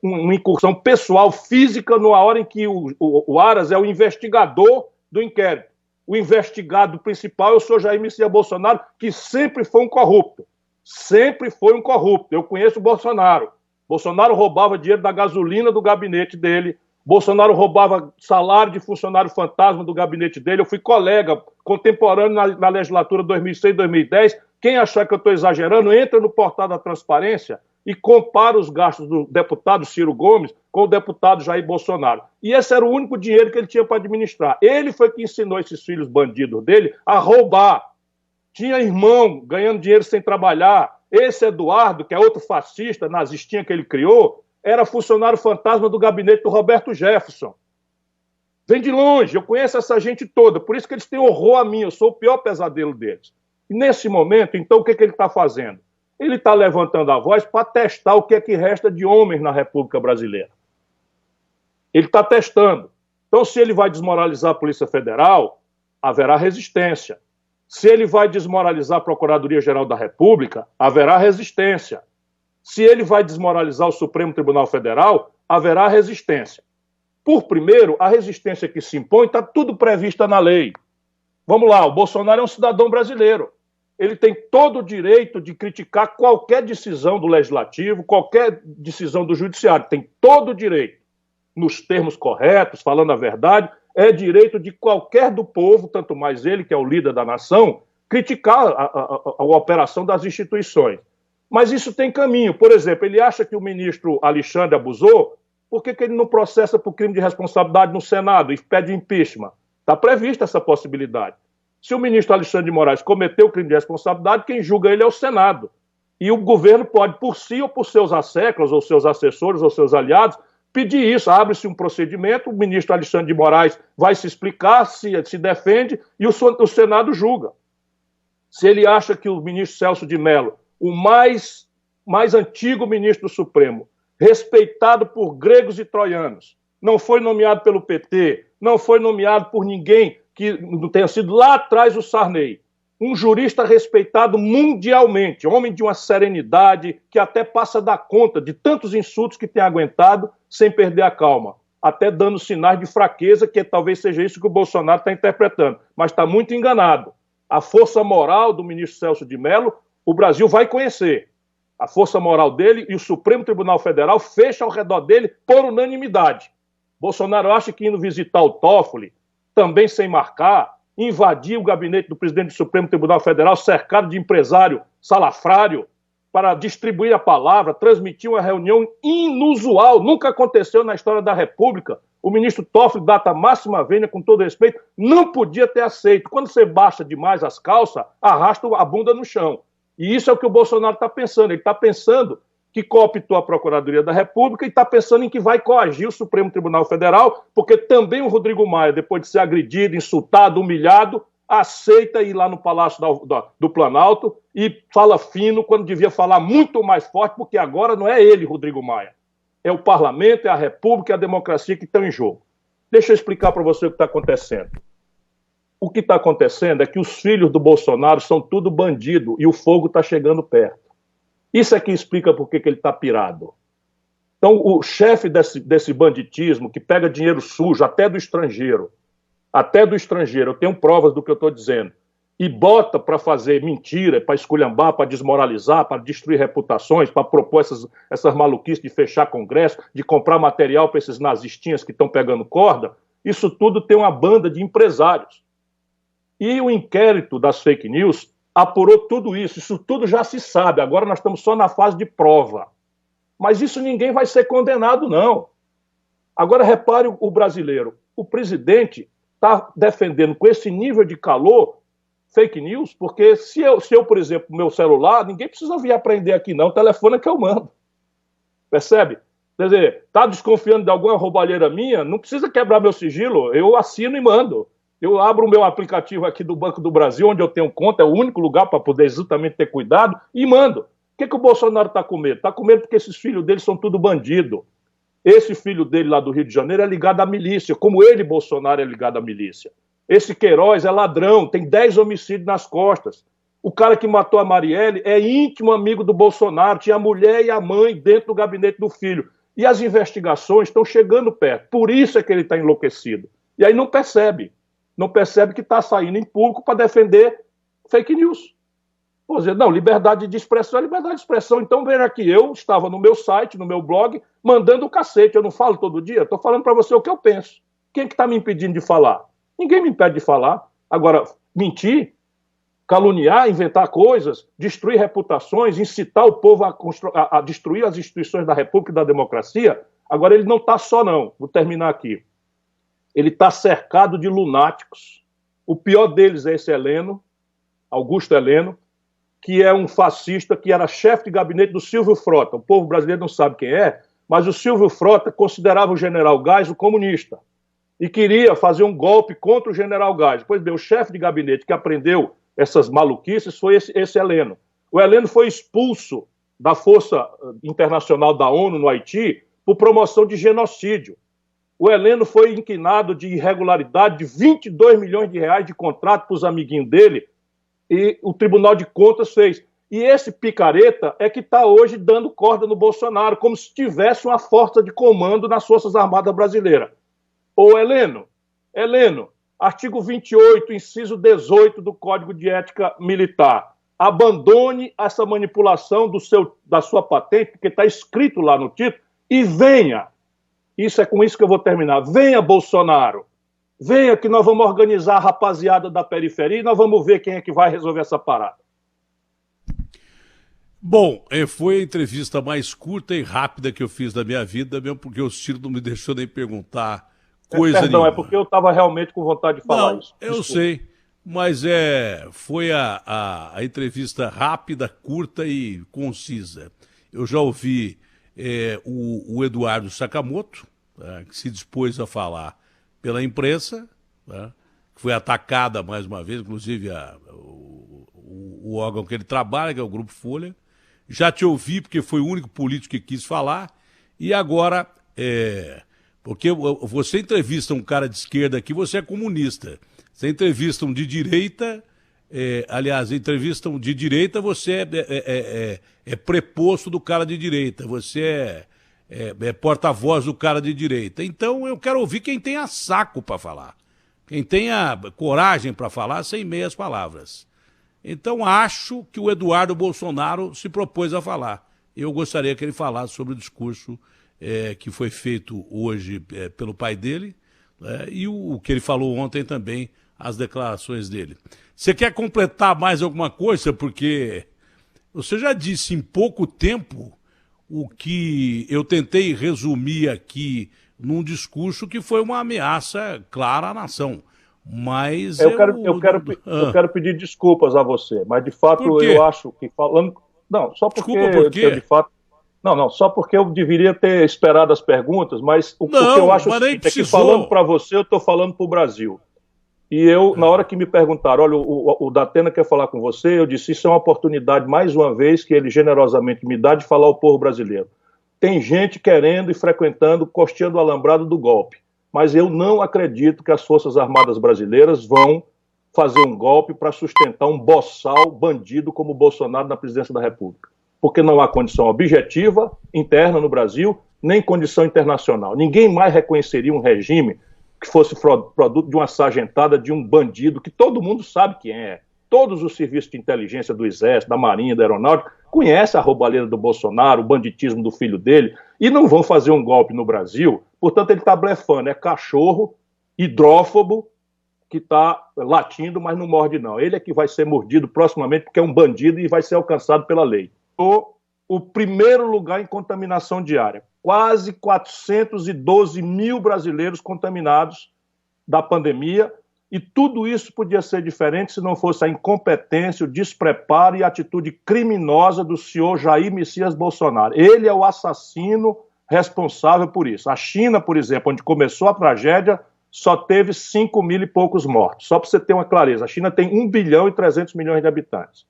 uma incursão pessoal, física, numa hora em que o Aras é o investigador do inquérito. O investigado principal é o senhor Jair Messias Bolsonaro, que sempre foi um corrupto. Sempre foi um corrupto. Eu conheço o Bolsonaro. Bolsonaro roubava dinheiro da gasolina do gabinete dele. Bolsonaro roubava salário de funcionário fantasma do gabinete dele. Eu fui colega contemporâneo na legislatura 2006-2010. Quem achar que eu estou exagerando, entra no portal da transparência e compara os gastos do deputado Ciro Gomes com o deputado Jair Bolsonaro. E esse era o único dinheiro que ele tinha para administrar. Ele foi que ensinou esses filhos bandidos dele a roubar. Tinha irmão ganhando dinheiro sem trabalhar. Esse Eduardo, que é outro fascista, nazistinha que ele criou, era funcionário fantasma do gabinete do Roberto Jefferson. Vem de longe, eu conheço essa gente toda, por isso que eles têm horror a mim, eu sou o pior pesadelo deles. E nesse momento, então, o que ele está fazendo? Ele está levantando a voz para testar o que é que resta de homens na República Brasileira. Ele está testando. Então, se ele vai desmoralizar a Polícia Federal, haverá resistência. Se ele vai desmoralizar a Procuradoria-Geral da República, haverá resistência. Se ele vai desmoralizar o Supremo Tribunal Federal, haverá resistência. Por primeiro, a resistência que se impõe está tudo prevista na lei. Vamos lá, o Bolsonaro é um cidadão brasileiro. Ele tem todo o direito de criticar qualquer decisão do Legislativo, qualquer decisão do Judiciário. Tem todo o direito, nos termos corretos, falando a verdade. É direito de qualquer do povo, tanto mais ele, que é o líder da nação, criticar a operação das instituições. Mas isso tem caminho. Por exemplo, ele acha que o ministro Alexandre abusou, por que ele não processa por crime de responsabilidade no Senado e pede impeachment? Está prevista essa possibilidade. Se o ministro Alexandre de Moraes cometeu crime de responsabilidade, quem julga ele é o Senado. E o governo pode, por si ou por seus asseclas, ou seus assessores, ou seus aliados, pedir isso. Abre-se um procedimento, o ministro Alexandre de Moraes vai se explicar, se defende, e o Senado julga. Se ele acha que o ministro Celso de Mello, o mais antigo ministro do Supremo, respeitado por gregos e troianos, não foi nomeado pelo PT, não foi nomeado por ninguém que não tenha sido lá atrás o Sarney, um jurista respeitado mundialmente, homem de uma serenidade que até passa da conta de tantos insultos que tem aguentado sem perder a calma, até dando sinais de fraqueza, que talvez seja isso que o Bolsonaro está interpretando, mas está muito enganado. A força moral do ministro Celso de Mello, o Brasil vai conhecer. A força moral dele e o Supremo Tribunal Federal fecha ao redor dele por unanimidade. Bolsonaro acha que indo visitar o Toffoli, também sem marcar, invadir o gabinete do presidente do Supremo Tribunal Federal, cercado de empresário salafrário, para distribuir a palavra, transmitir uma reunião inusual, nunca aconteceu na história da República. O ministro Toffoli, data máxima vênia, com todo respeito, não podia ter aceito. Quando você baixa demais as calças, arrasta a bunda no chão. E isso é o que o Bolsonaro está pensando. Ele está pensando que cooptou a Procuradoria da República e está pensando em que vai coagir o Supremo Tribunal Federal, porque também o Rodrigo Maia, depois de ser agredido, insultado, humilhado, aceita ir lá no Palácio do Planalto e fala fino quando devia falar muito mais forte, porque agora não é ele, Rodrigo Maia. É o parlamento, é a República, é a democracia que estão em jogo. Deixa eu explicar para você o que está acontecendo. O que está acontecendo é que os filhos do Bolsonaro são tudo bandido e o fogo está chegando perto. Isso é que explica por que ele está pirado. Então, o chefe desse banditismo, que pega dinheiro sujo, até do estrangeiro, eu tenho provas do que eu estou dizendo, e bota para fazer mentira, para esculhambar, para desmoralizar, para destruir reputações, para propor essas maluquices de fechar congresso, de comprar material para esses nazistinhas que estão pegando corda, isso tudo tem uma banda de empresários. E o inquérito das fake news apurou tudo isso tudo já se sabe, agora nós estamos só na fase de prova. Mas isso ninguém vai ser condenado, não. Agora repare o brasileiro, o presidente está defendendo com esse nível de calor fake news, porque se eu, por exemplo, meu celular, ninguém precisa vir aprender aqui não, o telefone é que eu mando. Percebe? Quer dizer, está desconfiando de alguma roubalheira minha, não precisa quebrar meu sigilo, eu assino e mando. Eu abro o meu aplicativo aqui do Banco do Brasil, onde eu tenho conta, é o único lugar para poder exatamente ter cuidado, e mando. O que o Bolsonaro está com medo? Está com medo porque esses filhos dele são tudo bandido. Esse filho dele lá do Rio de Janeiro é ligado à milícia, como ele, Bolsonaro, é ligado à milícia. Esse Queiroz é ladrão, tem 10 homicídios nas costas. O cara que matou a Marielle é íntimo amigo do Bolsonaro, tinha a mulher e a mãe dentro do gabinete do filho. E as investigações estão chegando perto. Por isso é que ele está enlouquecido. E aí não percebe. Não percebe que está saindo em público para defender fake news. Por dizer, não, liberdade de expressão é liberdade de expressão. Então, veja aqui, eu estava no meu site, no meu blog, mandando o cacete. Eu não falo todo dia, estou falando para você o que eu penso. Quem é que está me impedindo de falar? Ninguém me impede de falar. Agora, mentir, caluniar, inventar coisas, destruir reputações, incitar o povo a destruir as instituições da República e da democracia. Agora, ele não está só, não. Vou terminar aqui. Ele está cercado de lunáticos. O pior deles é esse Heleno, Augusto Heleno, que é um fascista que era chefe de gabinete do Silvio Frota. O povo brasileiro não sabe quem é, mas o Silvio Frota considerava o general Geisel o comunista e queria fazer um golpe contra o general Geisel. Pois bem, o chefe de gabinete que aprendeu essas maluquices foi esse Heleno. O Heleno foi expulso da Força Internacional da ONU no Haiti por promoção de genocídio. O Heleno foi inquinado de irregularidade de 22 milhões de reais de contrato para os amiguinhos dele, e o Tribunal de Contas fez. E esse picareta é que está hoje dando corda no Bolsonaro, como se tivesse uma força de comando nas Forças Armadas Brasileiras. Ô Heleno, artigo 28, inciso 18 do Código de Ética Militar. Abandone essa manipulação da sua patente, porque está escrito lá no título, e venha. Isso é com isso que eu vou terminar. Venha, Bolsonaro. Venha que nós vamos organizar a rapaziada da periferia e nós vamos ver quem é que vai resolver essa parada. Bom, foi a entrevista mais curta e rápida que eu fiz da minha vida, mesmo porque o Ciro não me deixou nem perguntar coisa nenhuma. É porque eu estava realmente com vontade de falar isso. Eu sei, mas foi a entrevista rápida, curta e concisa. Eu já ouvi o Eduardo Sakamoto, que se dispôs a falar pela imprensa, né, que foi atacada mais uma vez, inclusive o órgão que ele trabalha, que é o Grupo Folha. Já te ouvi, porque foi o único político que quis falar, e agora, porque você entrevista um cara de esquerda aqui, você é comunista. Você entrevista um de direita, aliás, entrevistam de direita, você é preposto do cara de direita, você é porta-voz do cara de direita. Então eu quero ouvir quem tenha saco para falar, quem tenha coragem para falar sem meias palavras. Então acho que o Eduardo Bolsonaro se propôs a falar. Eu gostaria que ele falasse sobre o discurso que foi feito hoje pelo pai dele, e o que ele falou ontem também, as declarações dele. Você quer completar mais alguma coisa? Porque você já disse em pouco tempo o que eu tentei resumir aqui num discurso que foi uma ameaça clara à nação. Mas eu quero pedir desculpas a você, mas de fato eu acho que falando... Não, só porque Desculpa, por quê? Eu, de fato... Não, só porque eu deveria ter esperado as perguntas, mas o que eu acho é que falando para você, eu estou falando para o Brasil. E eu, na hora que me perguntaram, olha, o Datena quer falar com você, eu disse, isso é uma oportunidade, mais uma vez, que ele generosamente me dá de falar ao povo brasileiro. Tem gente querendo e frequentando, costeando o alambrado do golpe, mas eu não acredito que as Forças Armadas brasileiras vão fazer um golpe para sustentar um boçal bandido como o Bolsonaro na presidência da República. Porque não há condição objetiva interna no Brasil, nem condição internacional. Ninguém mais reconheceria um regime que fosse produto de uma sargentada, de um bandido, que todo mundo sabe quem é. Todos os serviços de inteligência do Exército, da Marinha, da Aeronáutica, conhecem a roubalheira do Bolsonaro, o banditismo do filho dele, e não vão fazer um golpe no Brasil. Portanto, ele está blefando. É cachorro, hidrófobo, que está latindo, mas não morde não. Ele é que vai ser mordido proximamente, porque é um bandido e vai ser alcançado pela lei. O primeiro lugar em contaminação diária. Quase 412 mil brasileiros contaminados da pandemia, e tudo isso podia ser diferente se não fosse a incompetência, o despreparo e a atitude criminosa do senhor Jair Messias Bolsonaro. Ele é o assassino responsável por isso. A China, por exemplo, onde começou a tragédia, só teve 5 mil e poucos mortos. Só para você ter uma clareza, a China tem 1 bilhão e 300 milhões de habitantes.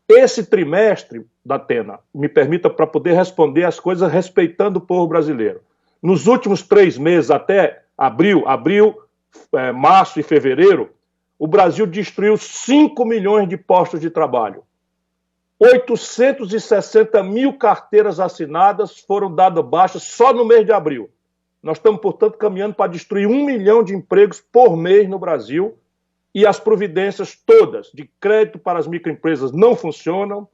Esse trimestre, Datena, me permita para poder responder as coisas respeitando o povo brasileiro. Nos últimos 3 meses, até abril, março e fevereiro, o Brasil destruiu 5 milhões de postos de trabalho. 860 mil carteiras assinadas foram dadas baixa só no mês de abril. Nós estamos, portanto, caminhando para destruir 1 milhão de empregos por mês no Brasil, e as providências todas de crédito para as microempresas não funcionam,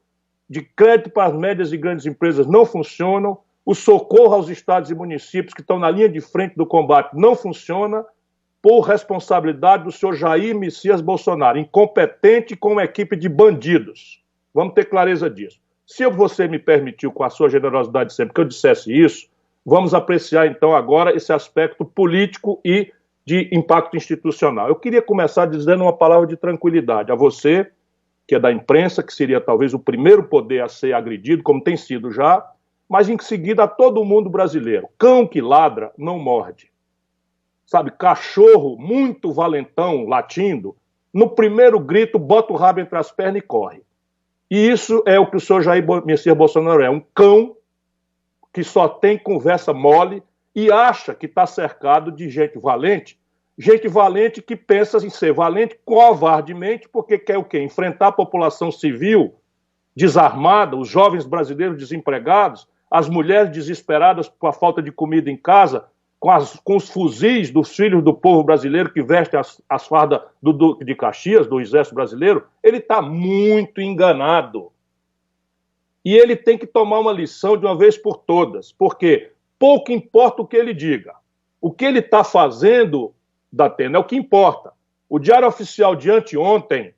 de crédito para as médias e grandes empresas não funcionam, o socorro aos estados e municípios que estão na linha de frente do combate não funciona, por responsabilidade do senhor Jair Messias Bolsonaro, incompetente com uma equipe de bandidos. Vamos ter clareza disso. Se você me permitiu, com a sua generosidade sempre, que eu dissesse isso, vamos apreciar então agora esse aspecto político e de impacto institucional. Eu queria começar dizendo uma palavra de tranquilidade a você, que é da imprensa, que seria talvez o primeiro poder a ser agredido, como tem sido já, mas em seguida a todo mundo brasileiro. Cão que ladra não morde. Sabe, cachorro muito valentão, latindo, no primeiro grito bota o rabo entre as pernas e corre. E isso é o que o senhor Jair Messias Bolsonaro é, um cão que só tem conversa mole e acha que está cercado de gente valente que pensa em ser valente covardemente, porque quer o quê? Enfrentar a população civil desarmada, os jovens brasileiros desempregados, as mulheres desesperadas com a falta de comida em casa, com os fuzis dos filhos do povo brasileiro que vestem as fardas do Duque de Caxias, do Exército Brasileiro. Ele está muito enganado. E ele tem que tomar uma lição de uma vez por todas, porque pouco importa o que ele diga. O que ele está fazendo, Datena, é o que importa. O Diário Oficial de anteontem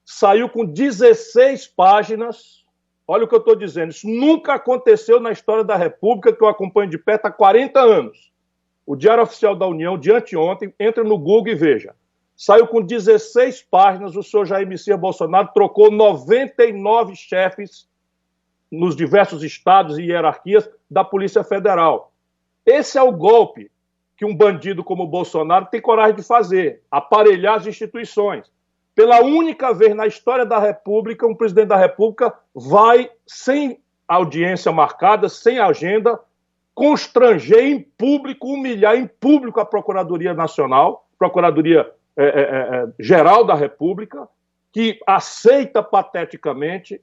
saiu com 16 páginas. Olha o que eu estou dizendo. Isso nunca aconteceu na história da República, que eu acompanho de perto há 40 anos. O Diário Oficial da União, de anteontem, entra no Google e veja. Saiu com 16 páginas, o senhor Jair Messias Bolsonaro trocou 99 chefes nos diversos estados e hierarquias da Polícia Federal. Esse é o golpe que um bandido como o Bolsonaro tem coragem de fazer, aparelhar as instituições. Pela única vez na história da República, um presidente da República vai, sem audiência marcada, sem agenda, constranger em público, humilhar em público a Procuradoria Nacional, Procuradoria Geral da República, que aceita pateticamente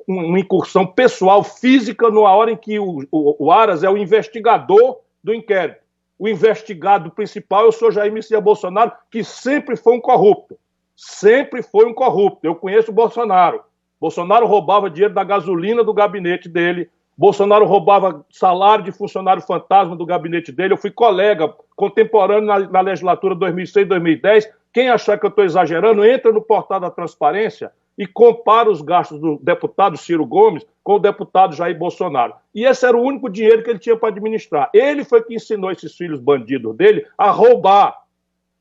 uma incursão pessoal, física, numa hora em que o Aras é o investigador do inquérito. O investigado principal é o senhor Jair Messias Bolsonaro, que sempre foi um corrupto. Sempre foi um corrupto. Eu conheço o Bolsonaro. Bolsonaro roubava dinheiro da gasolina do gabinete dele. Bolsonaro roubava salário de funcionário fantasma do gabinete dele. Eu fui colega contemporâneo na legislatura 2006-2010. Quem achar que eu estou exagerando, entra no portal da transparência e compara os gastos do deputado Ciro Gomes com o deputado Jair Bolsonaro. E esse era o único dinheiro que ele tinha para administrar. Ele foi que ensinou esses filhos bandidos dele a roubar.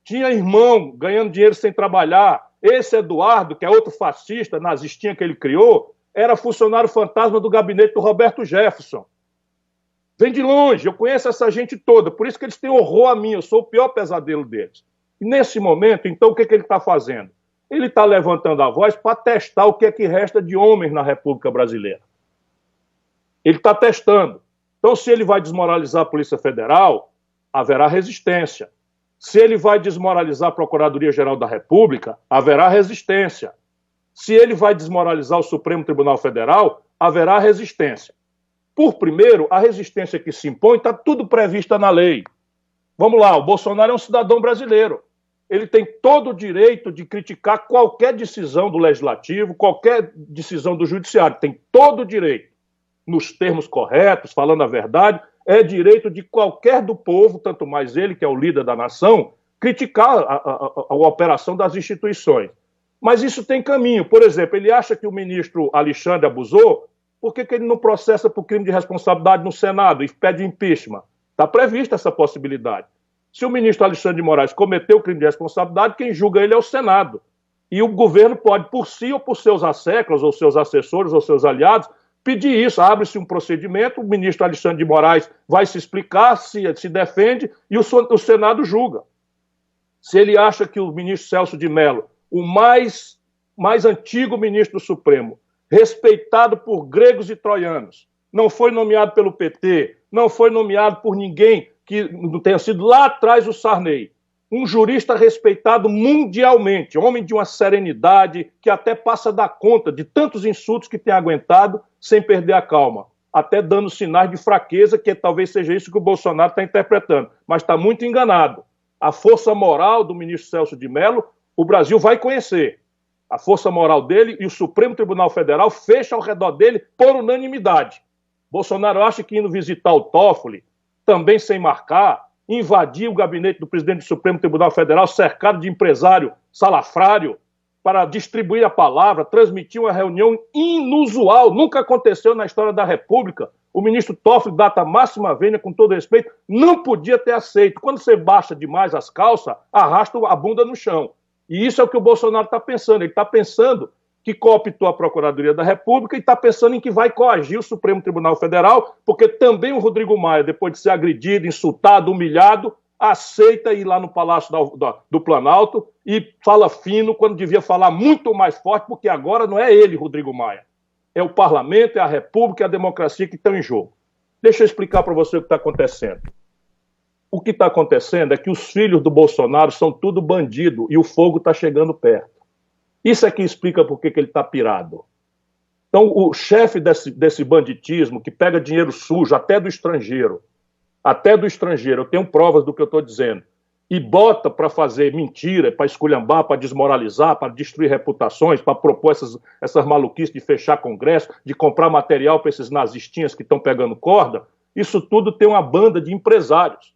Tinha irmão ganhando dinheiro sem trabalhar. Esse Eduardo, que é outro fascista, nazistinha que ele criou, era funcionário fantasma do gabinete do Roberto Jefferson. Vem de longe, eu conheço essa gente toda, por isso que eles têm horror a mim, eu sou o pior pesadelo deles. E nesse momento, então, o que ele está fazendo? Ele está levantando a voz para testar o que é que resta de homens na República Brasileira. Ele está testando. Então, se ele vai desmoralizar a Polícia Federal, haverá resistência. Se ele vai desmoralizar a Procuradoria-Geral da República, haverá resistência. Se ele vai desmoralizar o Supremo Tribunal Federal, haverá resistência. Por primeiro, a resistência que se impõe está tudo prevista na lei. Vamos lá, o Bolsonaro é um cidadão brasileiro. Ele tem todo o direito de criticar qualquer decisão do Legislativo, qualquer decisão do Judiciário. Tem todo o direito, nos termos corretos, falando a verdade. É direito de qualquer do povo, tanto mais ele, que é o líder da nação, criticar a operação das instituições. Mas isso tem caminho. Por exemplo, ele acha que o ministro Alexandre abusou, por que ele não processa por crime de responsabilidade no Senado e pede impeachment? Está prevista essa possibilidade. Se o ministro Alexandre de Moraes cometeu crime de responsabilidade, quem julga ele é o Senado. E o governo pode, por si ou por seus asseclas, ou seus assessores, ou seus aliados, pedir isso. Abre-se um procedimento, o ministro Alexandre de Moraes vai se explicar, se defende, e o Senado julga. Se ele acha que o ministro Celso de Mello, o mais antigo ministro do Supremo, respeitado por gregos e troianos, não foi nomeado pelo PT, não foi nomeado por ninguém que não tenha sido lá atrás o Sarney. um jurista respeitado mundialmente, homem de uma serenidade que até passa a dar conta de tantos insultos que tem aguentado sem perder a calma, até dando sinais de fraqueza, que talvez seja isso que o Bolsonaro está interpretando, mas está muito enganado. A força moral do ministro Celso de Mello, o Brasil vai conhecer. A força moral dele e o Supremo Tribunal Federal fecha ao redor dele por unanimidade. Bolsonaro acha que indo visitar o Toffoli, também sem marcar, invadir o gabinete do presidente do Supremo Tribunal Federal, cercado de empresário salafrário, para distribuir a palavra, transmitir uma reunião inusual, nunca aconteceu na história da República. O ministro Toffoli, data máxima vênia, com todo respeito, não podia ter aceito. Quando você baixa demais as calças, arrasta a bunda no chão. E isso é o que o Bolsonaro está pensando. Ele está pensando que cooptou a Procuradoria da República e está pensando em que vai coagir o Supremo Tribunal Federal, porque também o Rodrigo Maia, depois de ser agredido, insultado, humilhado, aceita ir lá no Palácio do Planalto e fala fino quando devia falar muito mais forte, porque agora não é ele, Rodrigo Maia. É o parlamento, é a República, é a democracia que estão em jogo. Deixa eu explicar para você o que está acontecendo. O que está acontecendo é que os filhos do Bolsonaro são tudo bandido e o fogo está chegando perto. Isso é que explica por que ele está pirado. Então, o chefe desse banditismo, que pega dinheiro sujo, até do estrangeiro, eu tenho provas do que eu estou dizendo, e bota para fazer mentira, para esculhambar, para desmoralizar, para destruir reputações, para propor essas maluquices de fechar congresso, de comprar material para esses nazistinhas que estão pegando corda, isso tudo tem uma banda de empresários.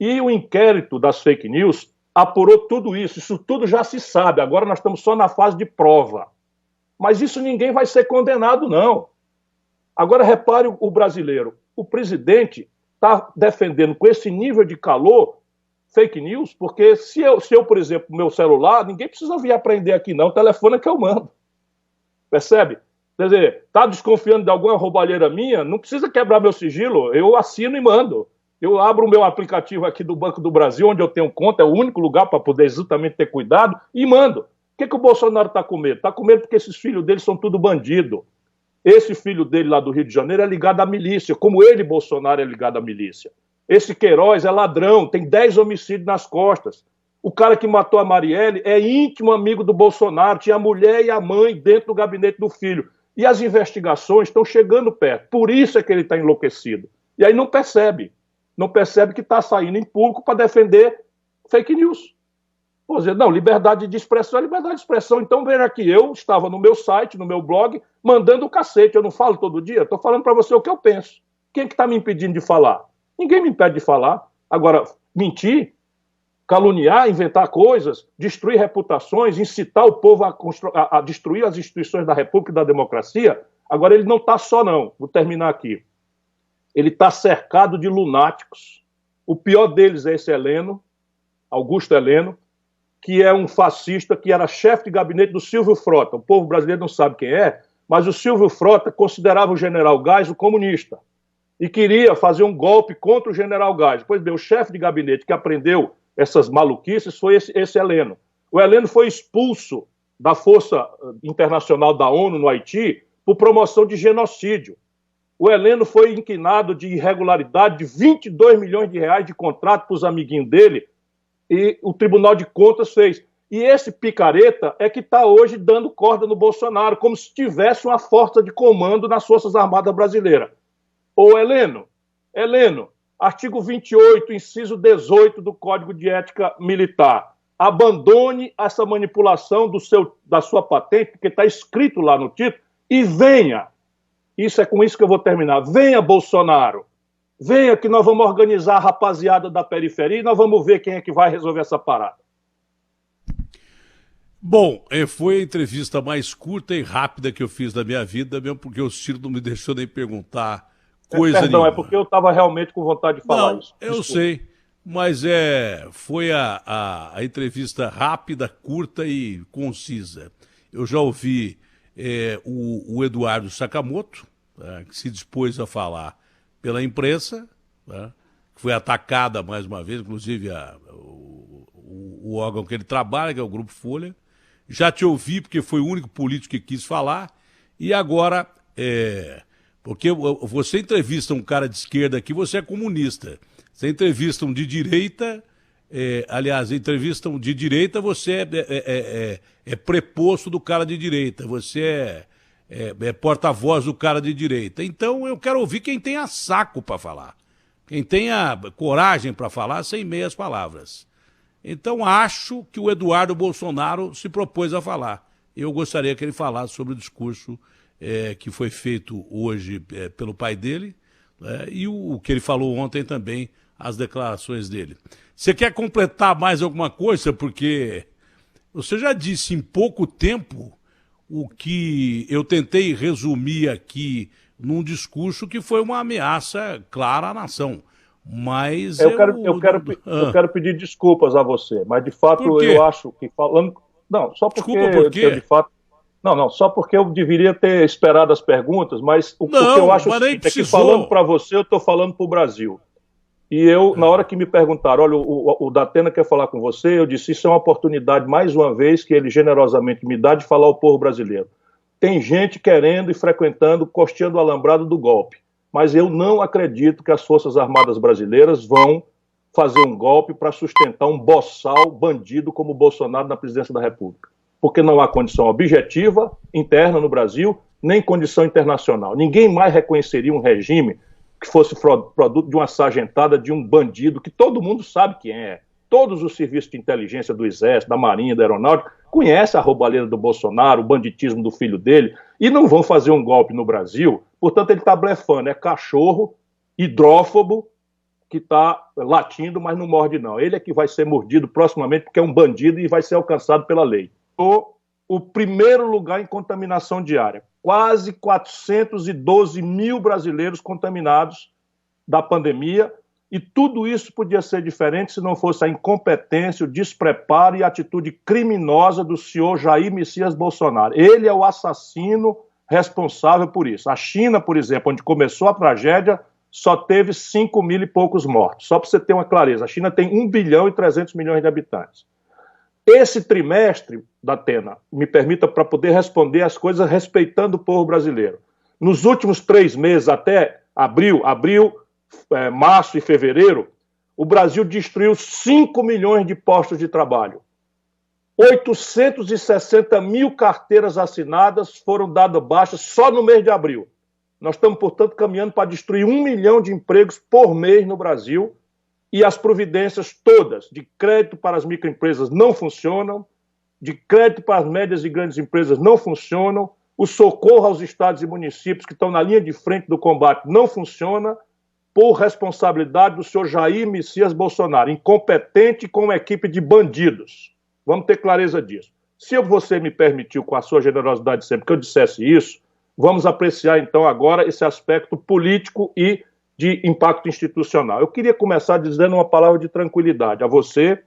E o inquérito das fake news apurou tudo isso tudo já se sabe, agora nós estamos só na fase de prova. Mas isso ninguém vai ser condenado, não. Agora repare o brasileiro, o presidente está defendendo com esse nível de calor fake news, porque se eu, por exemplo, meu celular, ninguém precisa vir aprender aqui não, o telefone é que eu mando. Percebe? Quer dizer, está desconfiando de alguma roubalheira minha, não precisa quebrar meu sigilo, eu assino e mando. Eu abro o meu aplicativo aqui do Banco do Brasil, onde eu tenho conta, é o único lugar para poder exatamente ter cuidado, e mando. O que o Bolsonaro está com medo? Está com medo porque esses filhos dele são tudo bandido. Esse filho dele lá do Rio de Janeiro é ligado à milícia, como ele, Bolsonaro, é ligado à milícia. Esse Queiroz é ladrão, tem 10 homicídios nas costas. O cara que matou a Marielle é íntimo amigo do Bolsonaro, tinha a mulher e a mãe dentro do gabinete do filho. E as investigações estão chegando perto, por isso é que ele está enlouquecido. E aí não percebe que está saindo em público para defender fake news. Por dizer, não, liberdade de expressão é liberdade de expressão. Então, veja aqui, eu estava no meu site, no meu blog, mandando o cacete. Eu não falo todo dia, estou falando para você o que eu penso. Quem é que está me impedindo de falar? Ninguém me impede de falar. Agora, mentir, caluniar, inventar coisas, destruir reputações, incitar o povo a destruir as instituições da República e da democracia, agora ele não está só, não. Vou terminar aqui. Ele está cercado de lunáticos. O pior deles é esse Heleno, Augusto Heleno, que é um fascista que era chefe de gabinete do Silvio Frota. O povo brasileiro não sabe quem é, mas o Silvio Frota considerava o general Geis o comunista e queria fazer um golpe contra o general Geis. Pois bem, o chefe de gabinete que aprendeu essas maluquices foi esse Heleno. O Heleno foi expulso da Força Internacional da ONU no Haiti por promoção de genocídio. O Heleno foi inquinado de irregularidade de 22 milhões de reais de contrato para os amiguinhos dele, e o Tribunal de Contas fez. E esse picareta é que está hoje dando corda no Bolsonaro, como se tivesse uma força de comando nas Forças Armadas Brasileiras. Ô Heleno, artigo 28, inciso 18 do Código de Ética Militar. Abandone essa manipulação da sua patente, porque está escrito lá no título, e venha. Isso é com isso que eu vou terminar. Venha, Bolsonaro. Venha que nós vamos organizar a rapaziada da periferia e nós vamos ver quem é que vai resolver essa parada. Bom, foi a entrevista mais curta e rápida que eu fiz da minha vida, mesmo porque o Ciro não me deixou nem perguntar coisa nenhuma. É porque eu estava realmente com vontade de falar isso. Desculpa. Eu sei, mas foi a entrevista rápida, curta e concisa. Eu já ouvi o Eduardo Sakamoto, que se dispôs a falar pela imprensa, que foi atacada mais uma vez, inclusive o órgão que ele trabalha, que é o Grupo Folha. Já te ouvi, porque foi o único político que quis falar, e agora, porque você entrevista um cara de esquerda aqui, você é comunista. Você entrevista um de direita, aliás, entrevistam de direita, você é preposto do cara de direita, você é porta-voz do cara de direita. Então eu quero ouvir quem tenha saco para falar, quem tenha coragem para falar sem meias palavras. Então acho que o Eduardo Bolsonaro se propôs a falar. Eu gostaria que ele falasse sobre o discurso que foi feito hoje pelo pai dele, e o que ele falou ontem também, as declarações dele. Você quer completar mais alguma coisa? Porque você já disse em pouco tempo o que eu tentei resumir aqui num discurso que foi uma ameaça clara à nação. Mas eu quero pedir desculpas a você, mas de fato eu acho que falando... Não, só porque Desculpa, por quê? eu de fato... Não, só porque eu deveria ter esperado as perguntas, mas o que eu acho é que falando para você, eu estou falando para o Brasil. E eu, na hora que me perguntaram, olha, o Datena quer falar com você, eu disse, isso é uma oportunidade, mais uma vez, que ele generosamente me dá de falar ao povo brasileiro. Tem gente querendo e frequentando, costeando o alambrado do golpe, mas eu não acredito que as Forças Armadas brasileiras vão fazer um golpe para sustentar um boçal bandido como o Bolsonaro na presidência da República. Porque não há condição objetiva interna no Brasil, nem condição internacional. Ninguém mais reconheceria um regime que fosse produto de uma sargentada, de um bandido, que todo mundo sabe quem é. Todos os serviços de inteligência do Exército, da Marinha, da Aeronáutica, conhecem a roubalheira do Bolsonaro, o banditismo do filho dele, e não vão fazer um golpe no Brasil. Portanto, ele está blefando. É cachorro hidrófobo que está latindo, mas não morde, não. Ele é que vai ser mordido proximamente, porque é um bandido e vai ser alcançado pela lei. O primeiro lugar em contaminação diária. Quase 412 mil brasileiros contaminados da pandemia, e tudo isso podia ser diferente se não fosse a incompetência, o despreparo e a atitude criminosa do senhor Jair Messias Bolsonaro. Ele é o assassino responsável por isso. A China, por exemplo, onde começou a tragédia, só teve 5 mil e poucos mortos. Só para você ter uma clareza, a China tem 1 bilhão e 300 milhões de habitantes. Esse trimestre, Datena, me permita para poder responder as coisas respeitando o povo brasileiro. Nos últimos 3 meses, até abril, março e fevereiro, o Brasil destruiu 5 milhões de postos de trabalho. 860 mil carteiras assinadas foram dadas baixas só no mês de abril. Nós estamos, portanto, caminhando para destruir 1 milhão de empregos por mês no Brasil, e as providências todas de crédito para as microempresas não funcionam, de crédito para as médias e grandes empresas não funcionam, o socorro aos estados e municípios que estão na linha de frente do combate não funciona, por responsabilidade do senhor Jair Messias Bolsonaro, incompetente com uma equipe de bandidos. Vamos ter clareza disso. Se você me permitiu, com a sua generosidade sempre, que eu dissesse isso, vamos apreciar então agora esse aspecto político e de impacto institucional. Eu queria começar dizendo uma palavra de tranquilidade a você,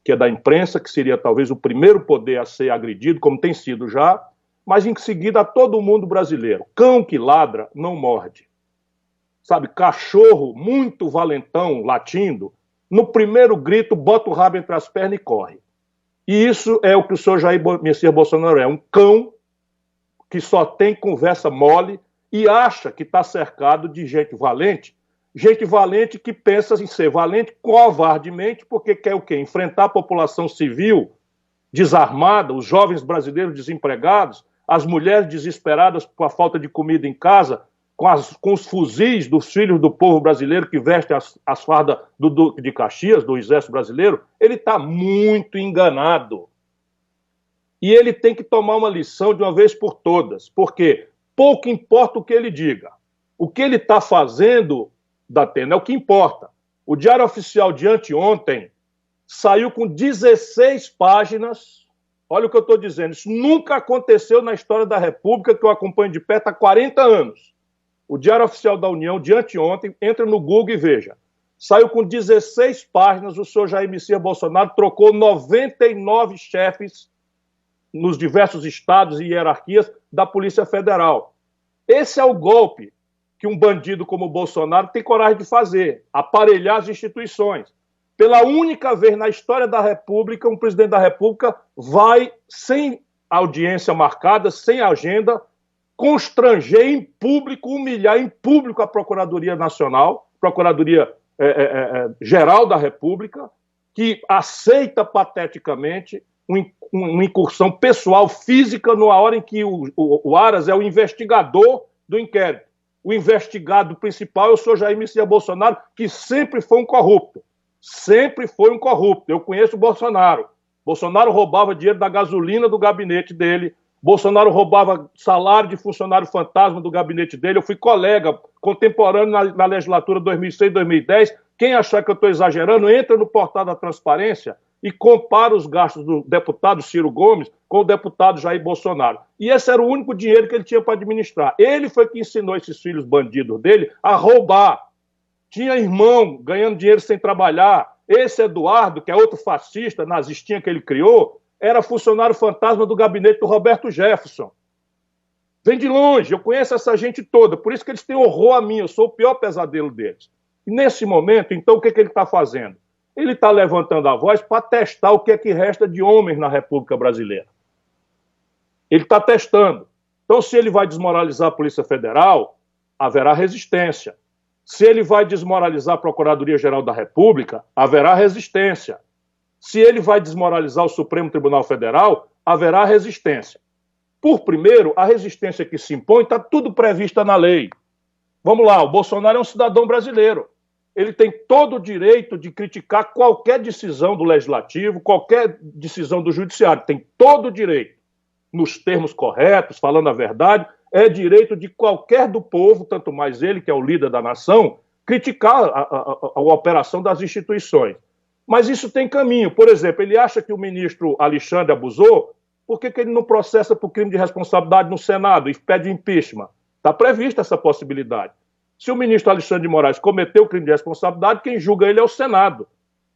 que é da imprensa, que seria talvez o primeiro poder a ser agredido, como tem sido já, mas em seguida a todo mundo brasileiro. Cão que ladra não morde. Sabe, cachorro muito valentão, latindo, no primeiro grito bota o rabo entre as pernas e corre. E isso é o que o senhor Jair Messias Bolsonaro é, um cão que só tem conversa mole e acha que está cercado de gente valente que pensa em ser valente covardemente, porque quer o quê? Enfrentar a população civil desarmada, os jovens brasileiros desempregados, as mulheres desesperadas por a falta de comida em casa, com os fuzis dos filhos do povo brasileiro que vestem as fardas do Duque de Caxias, do Exército Brasileiro. Ele está muito enganado. E ele tem que tomar uma lição de uma vez por todas, porque pouco importa o que ele diga. O que ele está fazendo, Datena, é o que importa. O Diário Oficial de anteontem saiu com 16 páginas. Olha o que eu estou dizendo. Isso nunca aconteceu na história da República, que eu acompanho de perto há 40 anos. O Diário Oficial da União, de anteontem, entra no Google e veja. Saiu com 16 páginas, o senhor Jair Messias Bolsonaro trocou 99 chefes nos diversos estados e hierarquias da Polícia Federal. Esse é o golpe que um bandido como o Bolsonaro tem coragem de fazer, aparelhar as instituições. Pela única vez na história da República, um presidente da República vai, sem audiência marcada, sem agenda, constranger em público, humilhar em público a Procuradoria Nacional, Procuradoria Geral da República, que aceita pateticamente uma incursão pessoal, física, numa hora em que o Aras é o investigador do inquérito. O investigado principal é o senhor Jair Messias Bolsonaro, que sempre foi um corrupto. Sempre foi um corrupto. Eu conheço o Bolsonaro. Bolsonaro roubava dinheiro da gasolina do gabinete dele. Bolsonaro roubava salário de funcionário fantasma do gabinete dele. Eu fui colega contemporâneo na legislatura 2006-2010. Quem achar que eu estou exagerando, entra no portal da transparência e compara os gastos do deputado Ciro Gomes com o deputado Jair Bolsonaro. E esse era o único dinheiro que ele tinha para administrar. Ele foi que ensinou esses filhos bandidos dele a roubar. Tinha irmão ganhando dinheiro sem trabalhar. Esse Eduardo, que é outro fascista, nazistinha que ele criou, era funcionário fantasma do gabinete do Roberto Jefferson. Vem de longe, eu conheço essa gente toda, por isso que eles têm horror a mim, eu sou o pior pesadelo deles. E nesse momento, então, o que ele está fazendo? Ele está levantando a voz para testar o que é que resta de homens na República Brasileira. Ele está testando. Então, se ele vai desmoralizar a Polícia Federal, haverá resistência. Se ele vai desmoralizar a Procuradoria-Geral da República, haverá resistência. Se ele vai desmoralizar o Supremo Tribunal Federal, haverá resistência. Por primeiro, a resistência que se impõe está tudo prevista na lei. Vamos lá, o Bolsonaro é um cidadão brasileiro. Ele tem todo o direito de criticar qualquer decisão do Legislativo, qualquer decisão do Judiciário. Tem todo o direito, nos termos corretos, falando a verdade. É direito de qualquer do povo, tanto mais ele, que é o líder da nação, criticar a operação das instituições. Mas isso tem caminho. Por exemplo, ele acha que o ministro Alexandre abusou, por que ele não processa por crime de responsabilidade no Senado e pede impeachment? Está prevista essa possibilidade. Se o ministro Alexandre de Moraes cometeu crime de responsabilidade, quem julga ele é o Senado.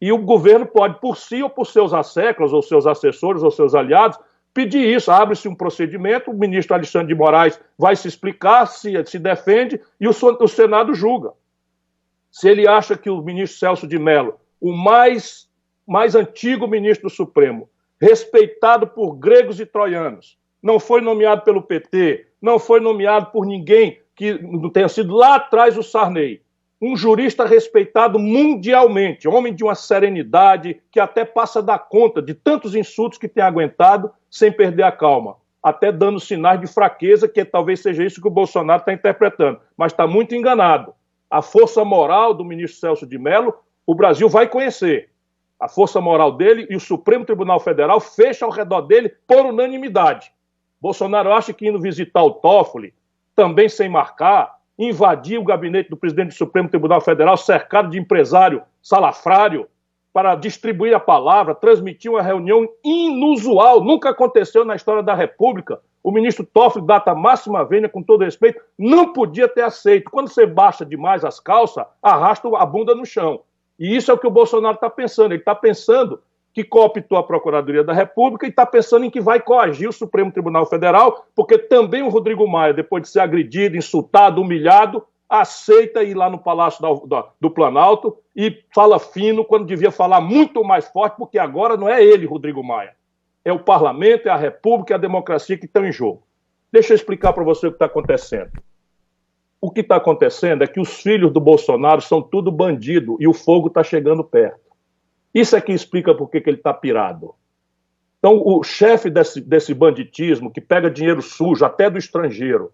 E o governo pode, por si ou por seus asseclas, ou seus assessores, ou seus aliados, pedir isso. Abre-se um procedimento, o ministro Alexandre de Moraes vai se explicar, se defende, e o Senado julga. Se ele acha que o ministro Celso de Mello, o mais antigo ministro do Supremo, respeitado por gregos e troianos, não foi nomeado pelo PT, não foi nomeado por ninguém que não tenha sido lá atrás o Sarney, um jurista respeitado mundialmente, homem de uma serenidade que até passa a dar conta de tantos insultos que tem aguentado sem perder a calma, até dando sinais de fraqueza, que talvez seja isso que o Bolsonaro está interpretando, mas está muito enganado. A força moral do ministro Celso de Mello, o Brasil vai conhecer. A força moral dele e o Supremo Tribunal Federal fecha ao redor dele por unanimidade. Bolsonaro acha que indo visitar o Toffoli, também sem marcar, invadir o gabinete do presidente do Supremo Tribunal Federal, cercado de empresário salafrário, para distribuir a palavra, transmitir uma reunião inusual, nunca aconteceu na história da República. O ministro Toffoli, data máxima vênia, com todo respeito, não podia ter aceito. Quando você baixa demais as calças, arrasta a bunda no chão. E isso é o que o Bolsonaro está pensando. Ele está pensando que cooptou a Procuradoria da República e está pensando em que vai coagir o Supremo Tribunal Federal, porque também o Rodrigo Maia, depois de ser agredido, insultado, humilhado, aceita ir lá no Palácio do Planalto e fala fino quando devia falar muito mais forte, porque agora não é ele, Rodrigo Maia. É o parlamento, é a república, é a democracia que estão em jogo. Deixa eu explicar para você o que está acontecendo. O que está acontecendo é que os filhos do Bolsonaro são tudo bandido e o fogo está chegando perto. Isso é que explica por que ele está pirado. Então, o chefe desse banditismo, que pega dinheiro sujo, até do estrangeiro,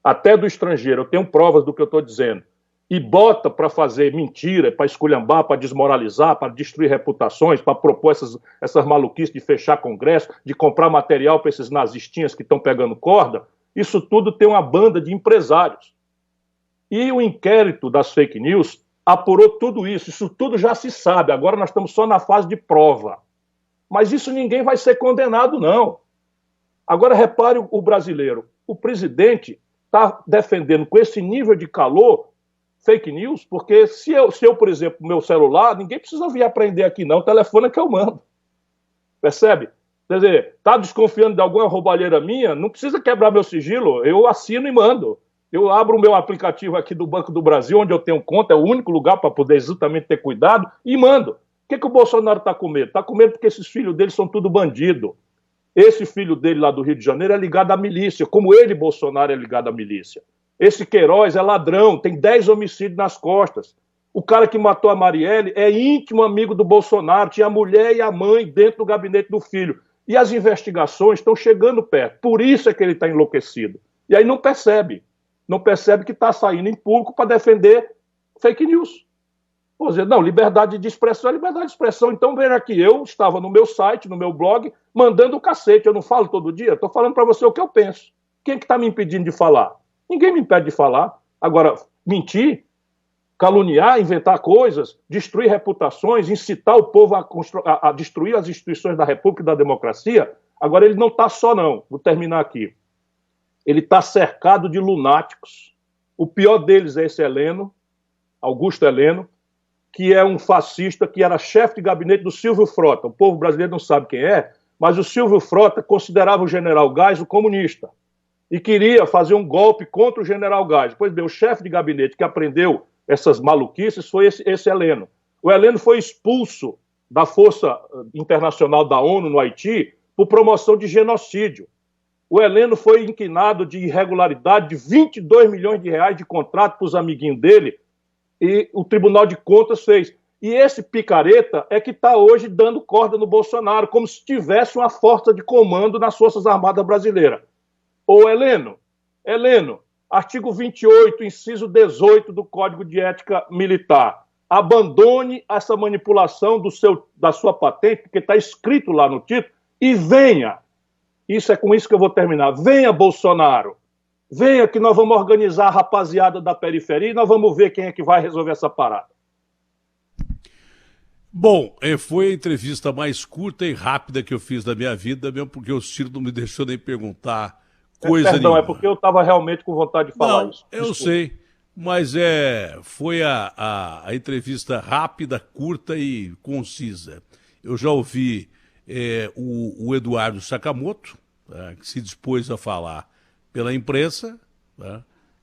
eu tenho provas do que eu estou dizendo, e bota para fazer mentira, para esculhambar, para desmoralizar, para destruir reputações, para propor essas maluquices de fechar congresso, de comprar material para esses nazistinhas que estão pegando corda, isso tudo tem uma banda de empresários. E o inquérito das fake news apurou tudo isso tudo já se sabe, agora nós estamos só na fase de prova. Mas isso ninguém vai ser condenado, não. Agora repare o brasileiro, o presidente está defendendo com esse nível de calor fake news, porque se eu, por exemplo, meu celular, ninguém precisa vir aprender aqui não, o telefone é que eu mando. Percebe? Quer dizer, está desconfiando de alguma roubalheira minha, não precisa quebrar meu sigilo, eu assino e mando. Eu abro o meu aplicativo aqui do Banco do Brasil, onde eu tenho conta, é o único lugar para poder exatamente ter cuidado, e mando. O que o Bolsonaro está com medo? Está com medo porque esses filhos dele são tudo bandido. Esse filho dele lá do Rio de Janeiro é ligado à milícia, como ele, Bolsonaro, é ligado à milícia. Esse Queiroz é ladrão, tem 10 homicídios nas costas. O cara que matou a Marielle é íntimo amigo do Bolsonaro, tinha a mulher e a mãe dentro do gabinete do filho. E as investigações estão chegando perto. Por isso é que ele está enlouquecido. E aí não percebe que está saindo em público para defender fake news. Por exemplo, não, liberdade de expressão é liberdade de expressão. Então, veja aqui, eu estava no meu site, no meu blog, mandando o cacete. Eu não falo todo dia, estou falando para você o que eu penso. Quem é que está me impedindo de falar? Ninguém me impede de falar. Agora, mentir, caluniar, inventar coisas, destruir reputações, incitar o povo a destruir as instituições da República e da democracia, agora ele não está só, não. Vou terminar aqui. Ele está cercado de lunáticos. O pior deles é esse Heleno, Augusto Heleno, que é um fascista, que era chefe de gabinete do Silvio Frota. O povo brasileiro não sabe quem é, mas o Silvio Frota considerava o general Geis o comunista e queria fazer um golpe contra o general Geis. Pois bem, o chefe de gabinete que aprendeu essas maluquices foi esse Heleno. O Heleno foi expulso da Força Internacional da ONU no Haiti por promoção de genocídio. O Heleno foi inquinado de irregularidade de 22 milhões de reais de contrato para os amiguinhos dele, e o Tribunal de Contas fez. E esse picareta é que está hoje dando corda no Bolsonaro, como se tivesse uma força de comando nas Forças Armadas Brasileiras. Ô Heleno, artigo 28, inciso 18 do Código de Ética Militar. Abandone essa manipulação da sua patente, porque está escrito lá no título, e venha. Isso é com isso que eu vou terminar. Venha, Bolsonaro. Venha que nós vamos organizar a rapaziada da periferia e nós vamos ver quem é que vai resolver essa parada. Bom, foi a entrevista mais curta e rápida que eu fiz da minha vida, mesmo porque o Ciro não me deixou nem perguntar coisa Perdão, nenhuma. é porque eu estava realmente com vontade de falar isso. Desculpa. Eu sei, mas foi a entrevista rápida, curta e concisa. Eu já ouvi o Eduardo Sakamoto, que se dispôs a falar pela imprensa,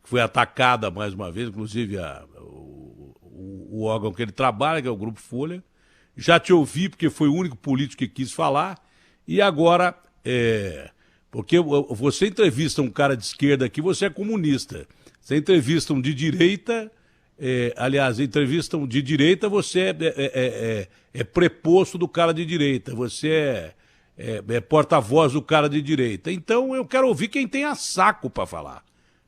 que foi atacada mais uma vez, inclusive o órgão que ele trabalha, que é o Grupo Folha. Já te ouvi, porque foi o único político que quis falar, e agora, porque você entrevista um cara de esquerda aqui, você é comunista. Você entrevista um de direita, entrevistam de direita, você é preposto do cara de direita, você é porta-voz do cara de direita. Então eu quero ouvir quem tenha saco para falar,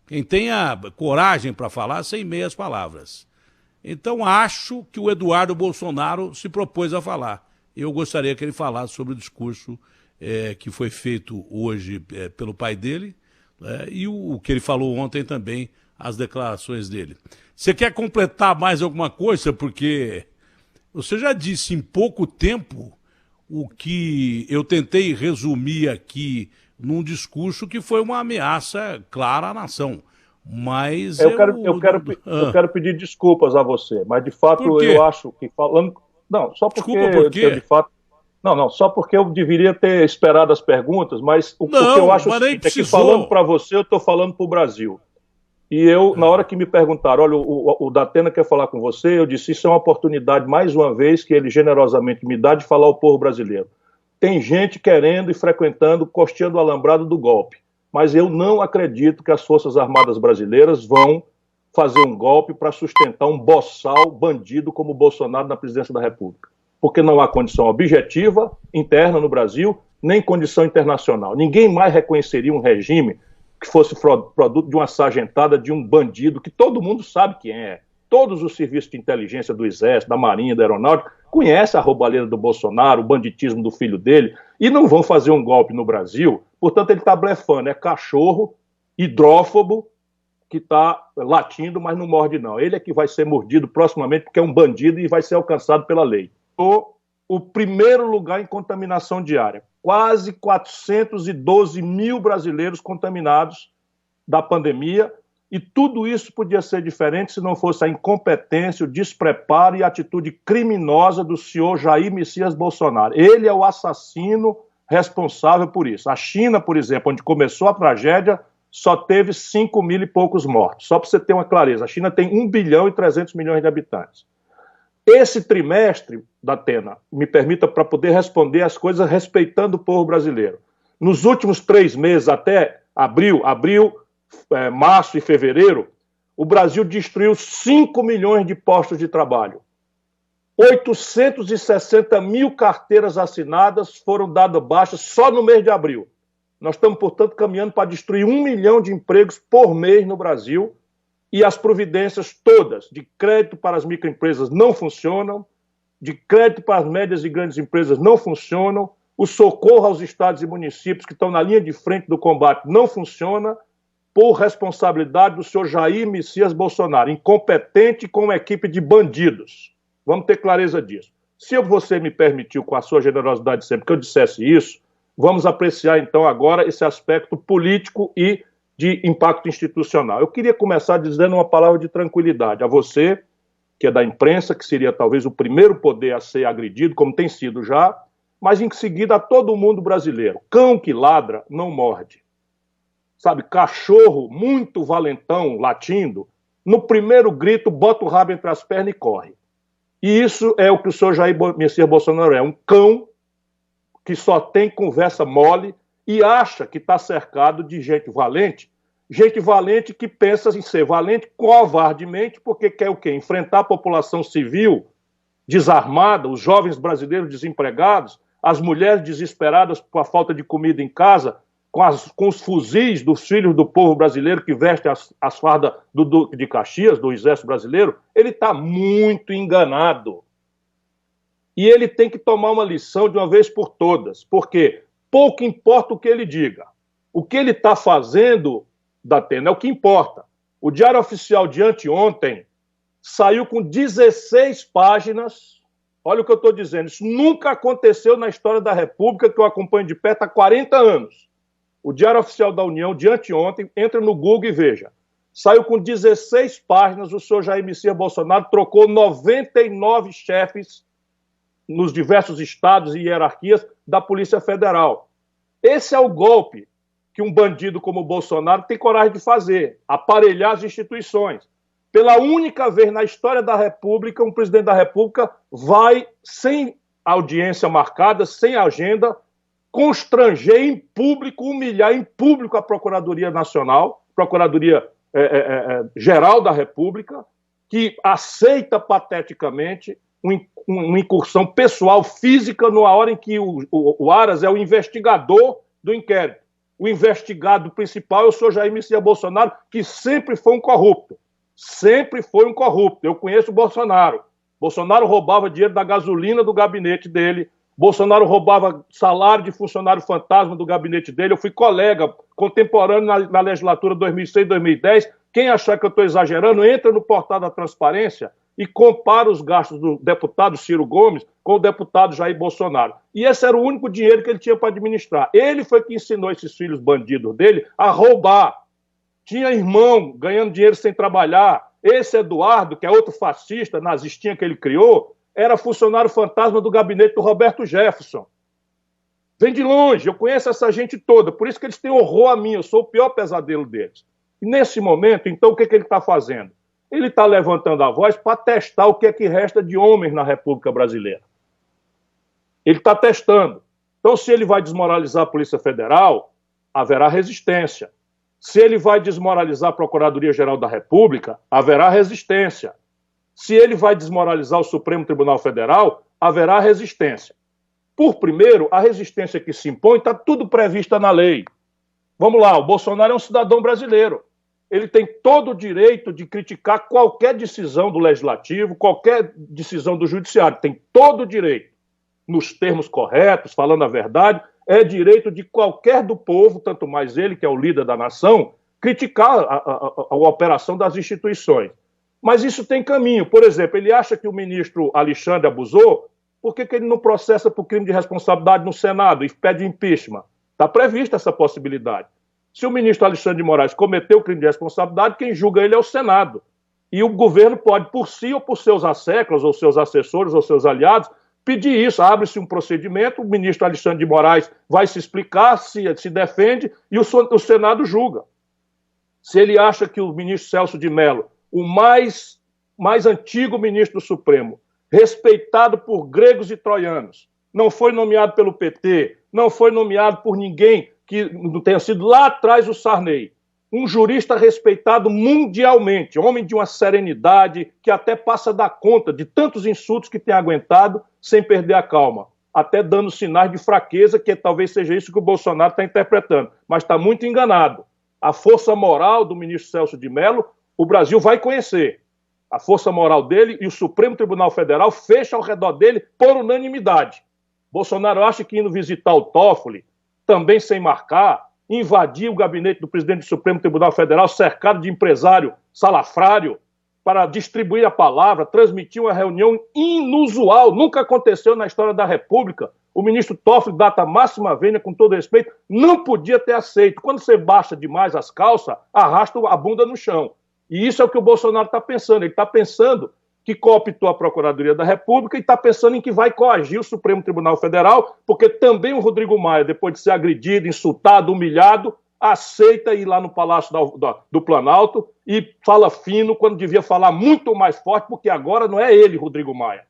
quem tenha coragem para falar sem meias palavras. Então acho que o Eduardo Bolsonaro se propôs a falar. Eu gostaria que ele falasse sobre o discurso que foi feito hoje pelo pai dele, e o que ele falou ontem também, as declarações dele. Você quer completar mais alguma coisa? Porque você já disse em pouco tempo o que eu tentei resumir aqui num discurso que foi uma ameaça clara à nação. Mas eu quero pedir desculpas a você, mas de fato eu acho que falando... Não, só porque Desculpa, por quê? Eu, de fato... Não, só porque eu deveria ter esperado as perguntas, mas o que eu acho é que falando para você, eu estou falando para o Brasil. E eu, na hora que me perguntaram, olha, o Datena quer falar com você, eu disse, isso é uma oportunidade, mais uma vez, que ele generosamente me dá de falar ao povo brasileiro. Tem gente querendo e frequentando, costeando o alambrado do golpe, mas eu não acredito que as Forças Armadas brasileiras vão fazer um golpe para sustentar um boçal bandido como o Bolsonaro na presidência da República. Porque não há condição objetiva interna no Brasil, nem condição internacional. Ninguém mais reconheceria um regime que fosse produto de uma sargentada, de um bandido, que todo mundo sabe quem é. Todos os serviços de inteligência do Exército, da Marinha, da Aeronáutica, conhecem a roubalheira do Bolsonaro, o banditismo do filho dele, e não vão fazer um golpe no Brasil. Portanto, ele está blefando. É cachorro hidrófobo que está latindo, mas não morde, não. Ele é que vai ser mordido proximamente, porque é um bandido e vai ser alcançado pela lei. O primeiro lugar em contaminação diária. Quase 412 mil brasileiros contaminados da pandemia, e tudo isso podia ser diferente se não fosse a incompetência, o despreparo e a atitude criminosa do senhor Jair Messias Bolsonaro. Ele é o assassino responsável por isso. A China, por exemplo, onde começou a tragédia, só teve 5 mil e poucos mortos. Só para você ter uma clareza, a China tem 1 bilhão e 300 milhões de habitantes. Esse trimestre, Datena, me permita para poder responder as coisas respeitando o povo brasileiro. Nos últimos 3 meses, até abril, março e fevereiro, o Brasil destruiu 5 milhões de postos de trabalho. 860 mil carteiras assinadas foram dadas baixas só no mês de abril. Nós estamos, portanto, caminhando para destruir 1 milhão de empregos por mês no Brasil, e as providências todas de crédito para as microempresas não funcionam, de crédito para as médias e grandes empresas não funcionam, o socorro aos estados e municípios que estão na linha de frente do combate não funciona, por responsabilidade do senhor Jair Messias Bolsonaro, incompetente com uma equipe de bandidos. Vamos ter clareza disso. Se você me permitiu, com a sua generosidade sempre, que eu dissesse isso, vamos apreciar então agora esse aspecto político e de impacto institucional. Eu queria começar dizendo uma palavra de tranquilidade a você, que é da imprensa, que seria talvez o primeiro poder a ser agredido, como tem sido já, mas em seguida a todo mundo brasileiro. Cão que ladra não morde. Sabe, cachorro muito valentão, latindo, no primeiro grito bota o rabo entre as pernas e corre. E isso é o que o senhor Jair Messias Bolsonaro é, um cão que só tem conversa mole e acha que está cercado de gente valente que pensa em ser valente covardemente, porque quer o quê? Enfrentar a população civil desarmada, os jovens brasileiros desempregados, as mulheres desesperadas com a falta de comida em casa, com os fuzis dos filhos do povo brasileiro que vestem as fardas do Duque de Caxias, do Exército Brasileiro. Ele está muito enganado. E ele tem que tomar uma lição de uma vez por todas, porque pouco importa o que ele diga. O que ele está fazendo, Datena, é o que importa. O Diário Oficial de anteontem saiu com 16 páginas. Olha o que eu estou dizendo. Isso nunca aconteceu na história da República, que eu acompanho de perto há 40 anos. O Diário Oficial da União, de anteontem, entra no Google e veja. Saiu com 16 páginas, o senhor Jair Messias Bolsonaro trocou 99 chefes nos diversos estados e hierarquias da Polícia Federal. Esse é o golpe que um bandido como o Bolsonaro tem coragem de fazer, aparelhar as instituições. Pela única vez na história da República, um presidente da República vai, sem audiência marcada, sem agenda, constranger em público, humilhar em público a Procuradoria Nacional, Procuradoria Geral da República, que aceita pateticamente uma incursão pessoal, física, numa hora em que o Aras é o investigador do inquérito. O investigado principal é o senhor Jair Messias Bolsonaro, que sempre foi um corrupto. Sempre foi um corrupto. Eu conheço o Bolsonaro. Bolsonaro roubava dinheiro da gasolina do gabinete dele. Bolsonaro roubava salário de funcionário fantasma do gabinete dele. Eu fui colega contemporâneo na legislatura 2006-2010. Quem achar que eu estou exagerando, entra no portal da transparência e compara os gastos do deputado Ciro Gomes com o deputado Jair Bolsonaro. E esse era o único dinheiro que ele tinha para administrar. Ele foi que ensinou esses filhos bandidos dele a roubar. Tinha irmão ganhando dinheiro sem trabalhar. Esse Eduardo, que é outro fascista, nazistinha que ele criou, era funcionário fantasma do gabinete do Roberto Jefferson. Vem de longe, eu conheço essa gente toda, por isso que eles têm horror a mim, eu sou o pior pesadelo deles. E nesse momento, então, o que ele está fazendo? Ele está levantando a voz para testar o que é que resta de homens na República Brasileira. Ele está testando. Então, se ele vai desmoralizar a Polícia Federal, haverá resistência. Se ele vai desmoralizar a Procuradoria-Geral da República, haverá resistência. Se ele vai desmoralizar o Supremo Tribunal Federal, haverá resistência. Por primeiro, a resistência que se impõe está tudo prevista na lei. Vamos lá, o Bolsonaro é um cidadão brasileiro. Ele tem todo o direito de criticar qualquer decisão do Legislativo, qualquer decisão do Judiciário. Tem todo o direito, nos termos corretos, falando a verdade. É direito de qualquer do povo, tanto mais ele, que é o líder da nação, criticar a operação das instituições. Mas isso tem caminho. Por exemplo, ele acha que o ministro Alexandre abusou, por que ele não processa por crime de responsabilidade no Senado e pede impeachment? Está prevista essa possibilidade. Se o ministro Alexandre de Moraes cometeu crime de responsabilidade, quem julga ele é o Senado. E o governo pode, por si ou por seus asseclas, ou seus assessores, ou seus aliados, pedir isso. Abre-se um procedimento, o ministro Alexandre de Moraes vai se explicar, se defende, e o Senado julga. Se ele acha que o ministro Celso de Mello, o mais antigo ministro do Supremo, respeitado por gregos e troianos, não foi nomeado pelo PT, não foi nomeado por ninguém que não tenha sido lá atrás o Sarney. um jurista respeitado mundialmente, homem de uma serenidade que até passa a dar conta de tantos insultos que tem aguentado sem perder a calma, até dando sinais de fraqueza, que talvez seja isso que o Bolsonaro está interpretando, mas está muito enganado. A força moral do ministro Celso de Mello, o Brasil vai conhecer. A força moral dele e o Supremo Tribunal Federal fecha ao redor dele por unanimidade. Bolsonaro acha que indo visitar o Toffoli, também sem marcar, invadir o gabinete do presidente do Supremo Tribunal Federal, cercado de empresário salafrário, para distribuir a palavra, transmitir uma reunião inusual, nunca aconteceu na história da República. O ministro Toffoli, data máxima vênia, com todo respeito, não podia ter aceito. Quando você baixa demais as calças, arrasta a bunda no chão. E isso é o que o Bolsonaro está pensando. Ele está pensando que cooptou a Procuradoria da República e está pensando em que vai coagir o Supremo Tribunal Federal, porque também o Rodrigo Maia, depois de ser agredido, insultado, humilhado, aceita ir lá no Palácio do Planalto e fala fino quando devia falar muito mais forte, porque agora não é ele, Rodrigo Maia.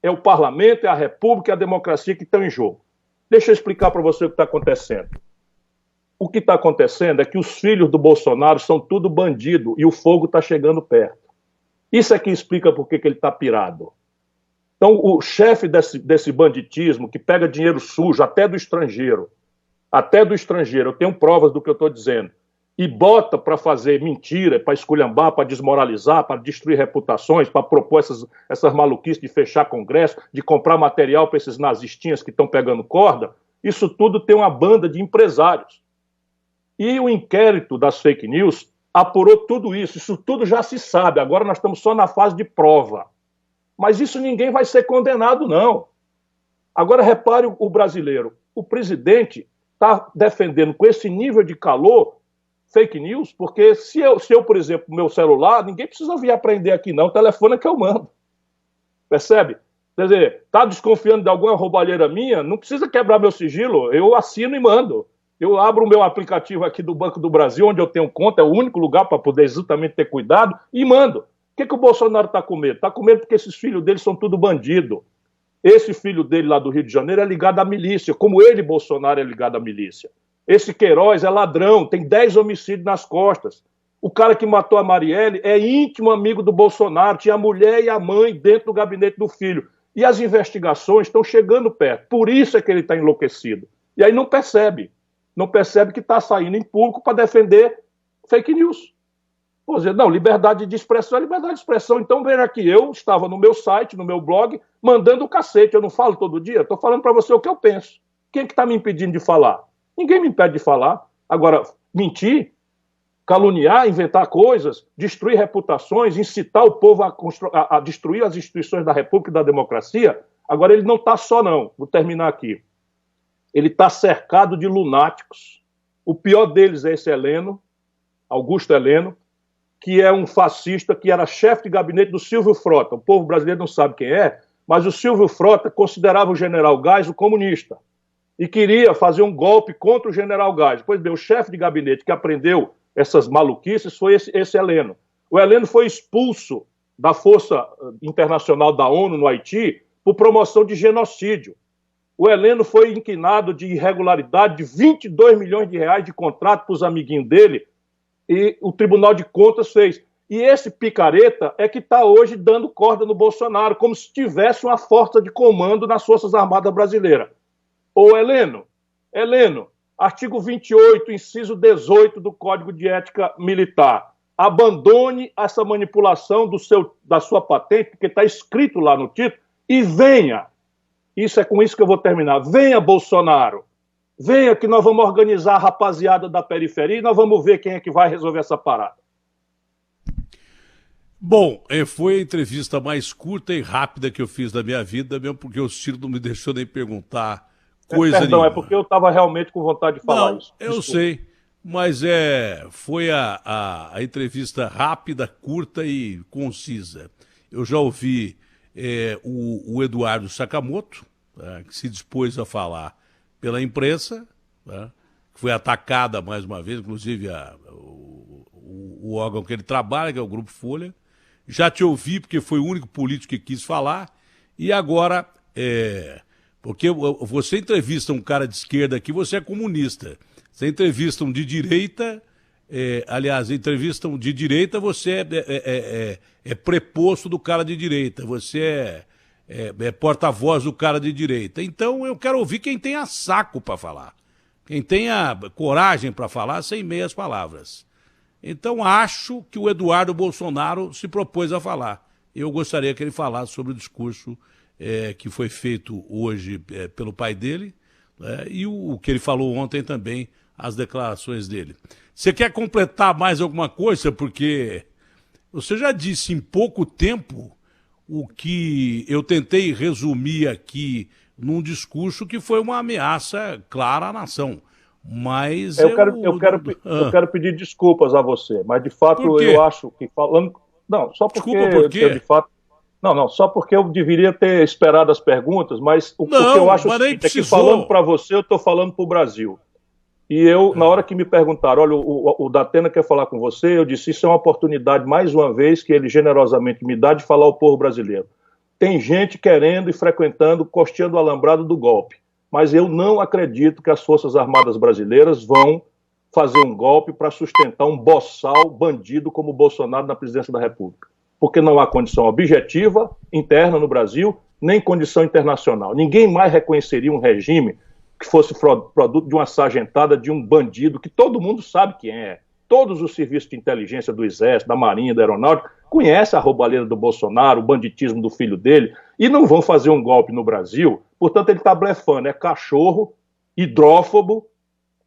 É o parlamento, é a República, é a democracia que estão em jogo. Deixa eu explicar para você o que está acontecendo. O que está acontecendo é que os filhos do Bolsonaro são tudo bandido e o fogo está chegando perto. Isso é que explica por que ele está pirado. Então, o chefe desse banditismo, que pega dinheiro sujo, até do estrangeiro, eu tenho provas do que eu estou dizendo, e bota para fazer mentira, para esculhambar, para desmoralizar, para destruir reputações, para propor essas maluquices de fechar congresso, de comprar material para esses nazistinhas que estão pegando corda, isso tudo tem uma banda de empresários. E o inquérito das fake news apurou tudo isso tudo já se sabe, agora nós estamos só na fase de prova. Mas isso ninguém vai ser condenado, não. Agora repare o brasileiro, o presidente está defendendo com esse nível de calor fake news, porque se eu, por exemplo, meu celular, ninguém precisa vir aprender aqui não, o telefone é que eu mando. Percebe? Quer dizer, está desconfiando de alguma roubalheira minha, não precisa quebrar meu sigilo, eu assino e mando. Eu abro o meu aplicativo aqui do Banco do Brasil, onde eu tenho conta, é o único lugar para poder exatamente ter cuidado, e mando. O que o Bolsonaro está com medo? Está com medo porque esses filhos dele são tudo bandido. Esse filho dele lá do Rio de Janeiro é ligado à milícia, como ele, Bolsonaro, é ligado à milícia. Esse Queiroz é ladrão, tem 10 homicídios nas costas. O cara que matou a Marielle é íntimo amigo do Bolsonaro, tinha a mulher e a mãe dentro do gabinete do filho. E as investigações estão chegando perto, por isso é que ele está enlouquecido. E aí não percebe que está saindo em público para defender fake news. Vou dizer, não, liberdade de expressão é liberdade de expressão. Então, vem aqui, eu estava no meu site, no meu blog, mandando o cacete. Eu não falo todo dia, estou falando para você o que eu penso. Quem é que está me impedindo de falar? Ninguém me impede de falar. Agora, mentir, caluniar, inventar coisas, destruir reputações, incitar o povo a destruir as instituições da República e da democracia, agora ele não está só, não. Vou terminar aqui. Ele está cercado de lunáticos. O pior deles é esse Heleno, Augusto Heleno, que é um fascista, que era chefe de gabinete do Silvio Frota. O povo brasileiro não sabe quem é, mas o Silvio Frota considerava o general Geisel comunista e queria fazer um golpe contra o general Geisel. Pois bem, o chefe de gabinete que aprendeu essas maluquices foi esse Heleno. O Heleno foi expulso da Força Internacional da ONU no Haiti por promoção de genocídio. O Heleno foi inquinado de irregularidade de 22 milhões de reais de contrato para os amiguinhos dele, e o Tribunal de Contas fez. E esse picareta é que está hoje dando corda no Bolsonaro, como se tivesse uma força de comando nas Forças Armadas Brasileiras. Ô Heleno, artigo 28, inciso 18 do Código de Ética Militar. Abandone essa manipulação da sua patente, porque está escrito lá no título, e venha. Isso é com isso que eu vou terminar. Venha, Bolsonaro. Venha que nós vamos organizar a rapaziada da periferia e nós vamos ver quem é que vai resolver essa parada. Bom, foi a entrevista mais curta e rápida que eu fiz da minha vida, mesmo porque o Ciro não me deixou nem perguntar coisa Perdão, nenhuma. é porque eu estava realmente com vontade de falar isso. Desculpa. Eu sei, mas foi a entrevista rápida, curta e concisa. Eu já ouvi o Eduardo Sakamoto, que se dispôs a falar pela imprensa, né, que foi atacada mais uma vez, inclusive o órgão que ele trabalha, que é o Grupo Folha. Já te ouvi, porque foi o único político que quis falar, e agora, porque você entrevista um cara de esquerda aqui, você é comunista. Você entrevista um de direita, aliás, entrevistam de direita, você é preposto do cara de direita, você é porta-voz do cara de direita. Então eu quero ouvir quem tenha saco para falar, quem tenha coragem para falar sem meias palavras. Então acho que o Eduardo Bolsonaro se propôs a falar. Eu gostaria que ele falasse sobre o discurso que foi feito hoje pelo pai dele, né, e o que ele falou ontem também, as declarações dele. Você quer completar mais alguma coisa? Porque você já disse em pouco tempo o que eu tentei resumir aqui num discurso que foi uma ameaça clara à nação. Mas eu quero pedir desculpas a você, mas de fato eu acho que falando... Não, só porque desculpa, por quê? eu de fato... Não, só porque eu deveria ter esperado as perguntas, mas o que eu acho é que falando para você, eu estou falando para o Brasil. E eu, na hora que me perguntaram, olha, o Datena quer falar com você, eu disse, isso é uma oportunidade, mais uma vez, que ele generosamente me dá de falar ao povo brasileiro. Tem gente querendo e frequentando, costeando o alambrado do golpe, mas eu não acredito que as Forças Armadas brasileiras vão fazer um golpe para sustentar um boçal bandido como o Bolsonaro na presidência da República. Porque não há condição objetiva interna no Brasil, nem condição internacional. Ninguém mais reconheceria um regime que fosse produto de uma sargentada, de um bandido, que todo mundo sabe quem é. Todos os serviços de inteligência do Exército, da Marinha, da Aeronáutica, conhecem a roubalheira do Bolsonaro, o banditismo do filho dele, e não vão fazer um golpe no Brasil. Portanto, ele está blefando. É cachorro hidrófobo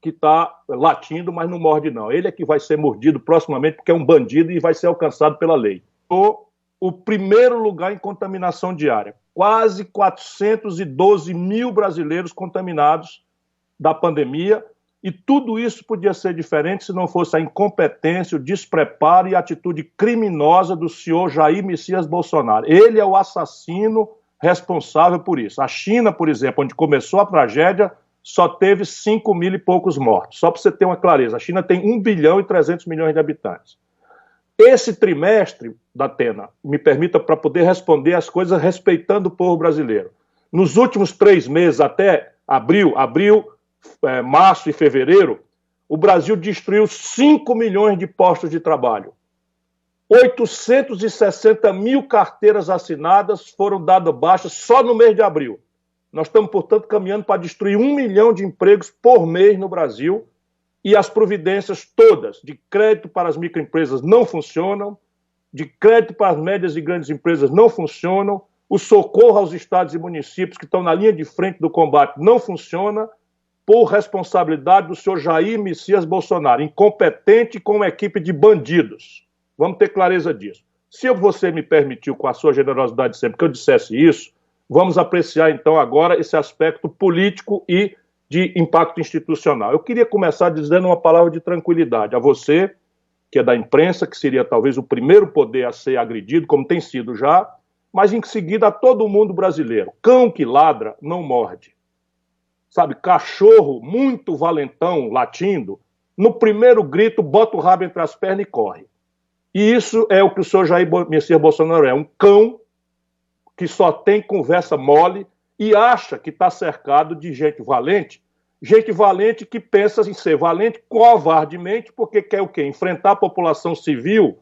que está latindo, mas não morde, não. Ele é que vai ser mordido proximamente, porque é um bandido e vai ser alcançado pela lei. O primeiro lugar em contaminação diária. Quase 412 mil brasileiros contaminados da pandemia, e tudo isso podia ser diferente se não fosse a incompetência, o despreparo e a atitude criminosa do senhor Jair Messias Bolsonaro. Ele é o assassino responsável por isso. A China, por exemplo, onde começou a tragédia, só teve 5 mil e poucos mortos. Só para você ter uma clareza, a China tem 1 bilhão e 300 milhões de habitantes. Esse trimestre, Datena, me permita para poder responder as coisas respeitando o povo brasileiro. Nos últimos 3 meses, até abril, março e fevereiro, o Brasil destruiu 5 milhões de postos de trabalho. 860 mil carteiras assinadas foram dadas baixas só no mês de abril. Nós estamos, portanto, caminhando para destruir 1 milhão de empregos por mês no Brasil, e as providências todas de crédito para as microempresas não funcionam, de crédito para as médias e grandes empresas não funcionam, o socorro aos estados e municípios que estão na linha de frente do combate não funciona, por responsabilidade do senhor Jair Messias Bolsonaro, incompetente com uma equipe de bandidos. Vamos ter clareza disso. Se você me permitiu, com a sua generosidade sempre, que eu dissesse isso, vamos apreciar então agora esse aspecto político e de impacto institucional. Eu queria começar dizendo uma palavra de tranquilidade a você, que é da imprensa, que seria talvez o primeiro poder a ser agredido, como tem sido já, mas em seguida a todo mundo brasileiro. Cão que ladra não morde. Sabe, cachorro muito valentão latindo, no primeiro grito bota o rabo entre as pernas e corre. E isso é o que o senhor Jair Messias Bolsonaro é, um cão que só tem conversa mole e acha que está cercado de gente valente que pensa em ser valente covardemente, porque quer o quê? Enfrentar a população civil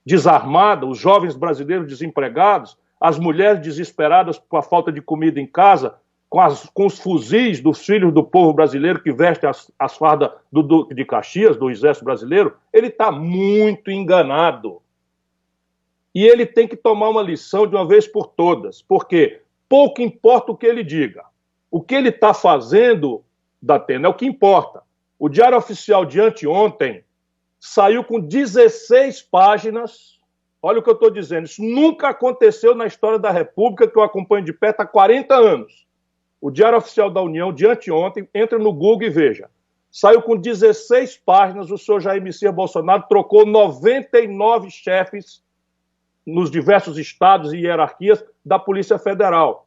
desarmada, os jovens brasileiros desempregados, as mulheres desesperadas por a falta de comida em casa, com os fuzis dos filhos do povo brasileiro que vestem as fardas do Duque de Caxias, do Exército Brasileiro. Ele está muito enganado. E ele tem que tomar uma lição de uma vez por todas, porque pouco importa o que ele diga. O que ele está fazendo, Datena, é o que importa. O Diário Oficial de anteontem saiu com 16 páginas. Olha o que eu estou dizendo. Isso nunca aconteceu na história da República, que eu acompanho de perto há 40 anos. O Diário Oficial da União de anteontem, entra no Google e veja. Saiu com 16 páginas, o senhor Jair Messias Bolsonaro trocou 99 chefes nos diversos estados e hierarquias da Polícia Federal.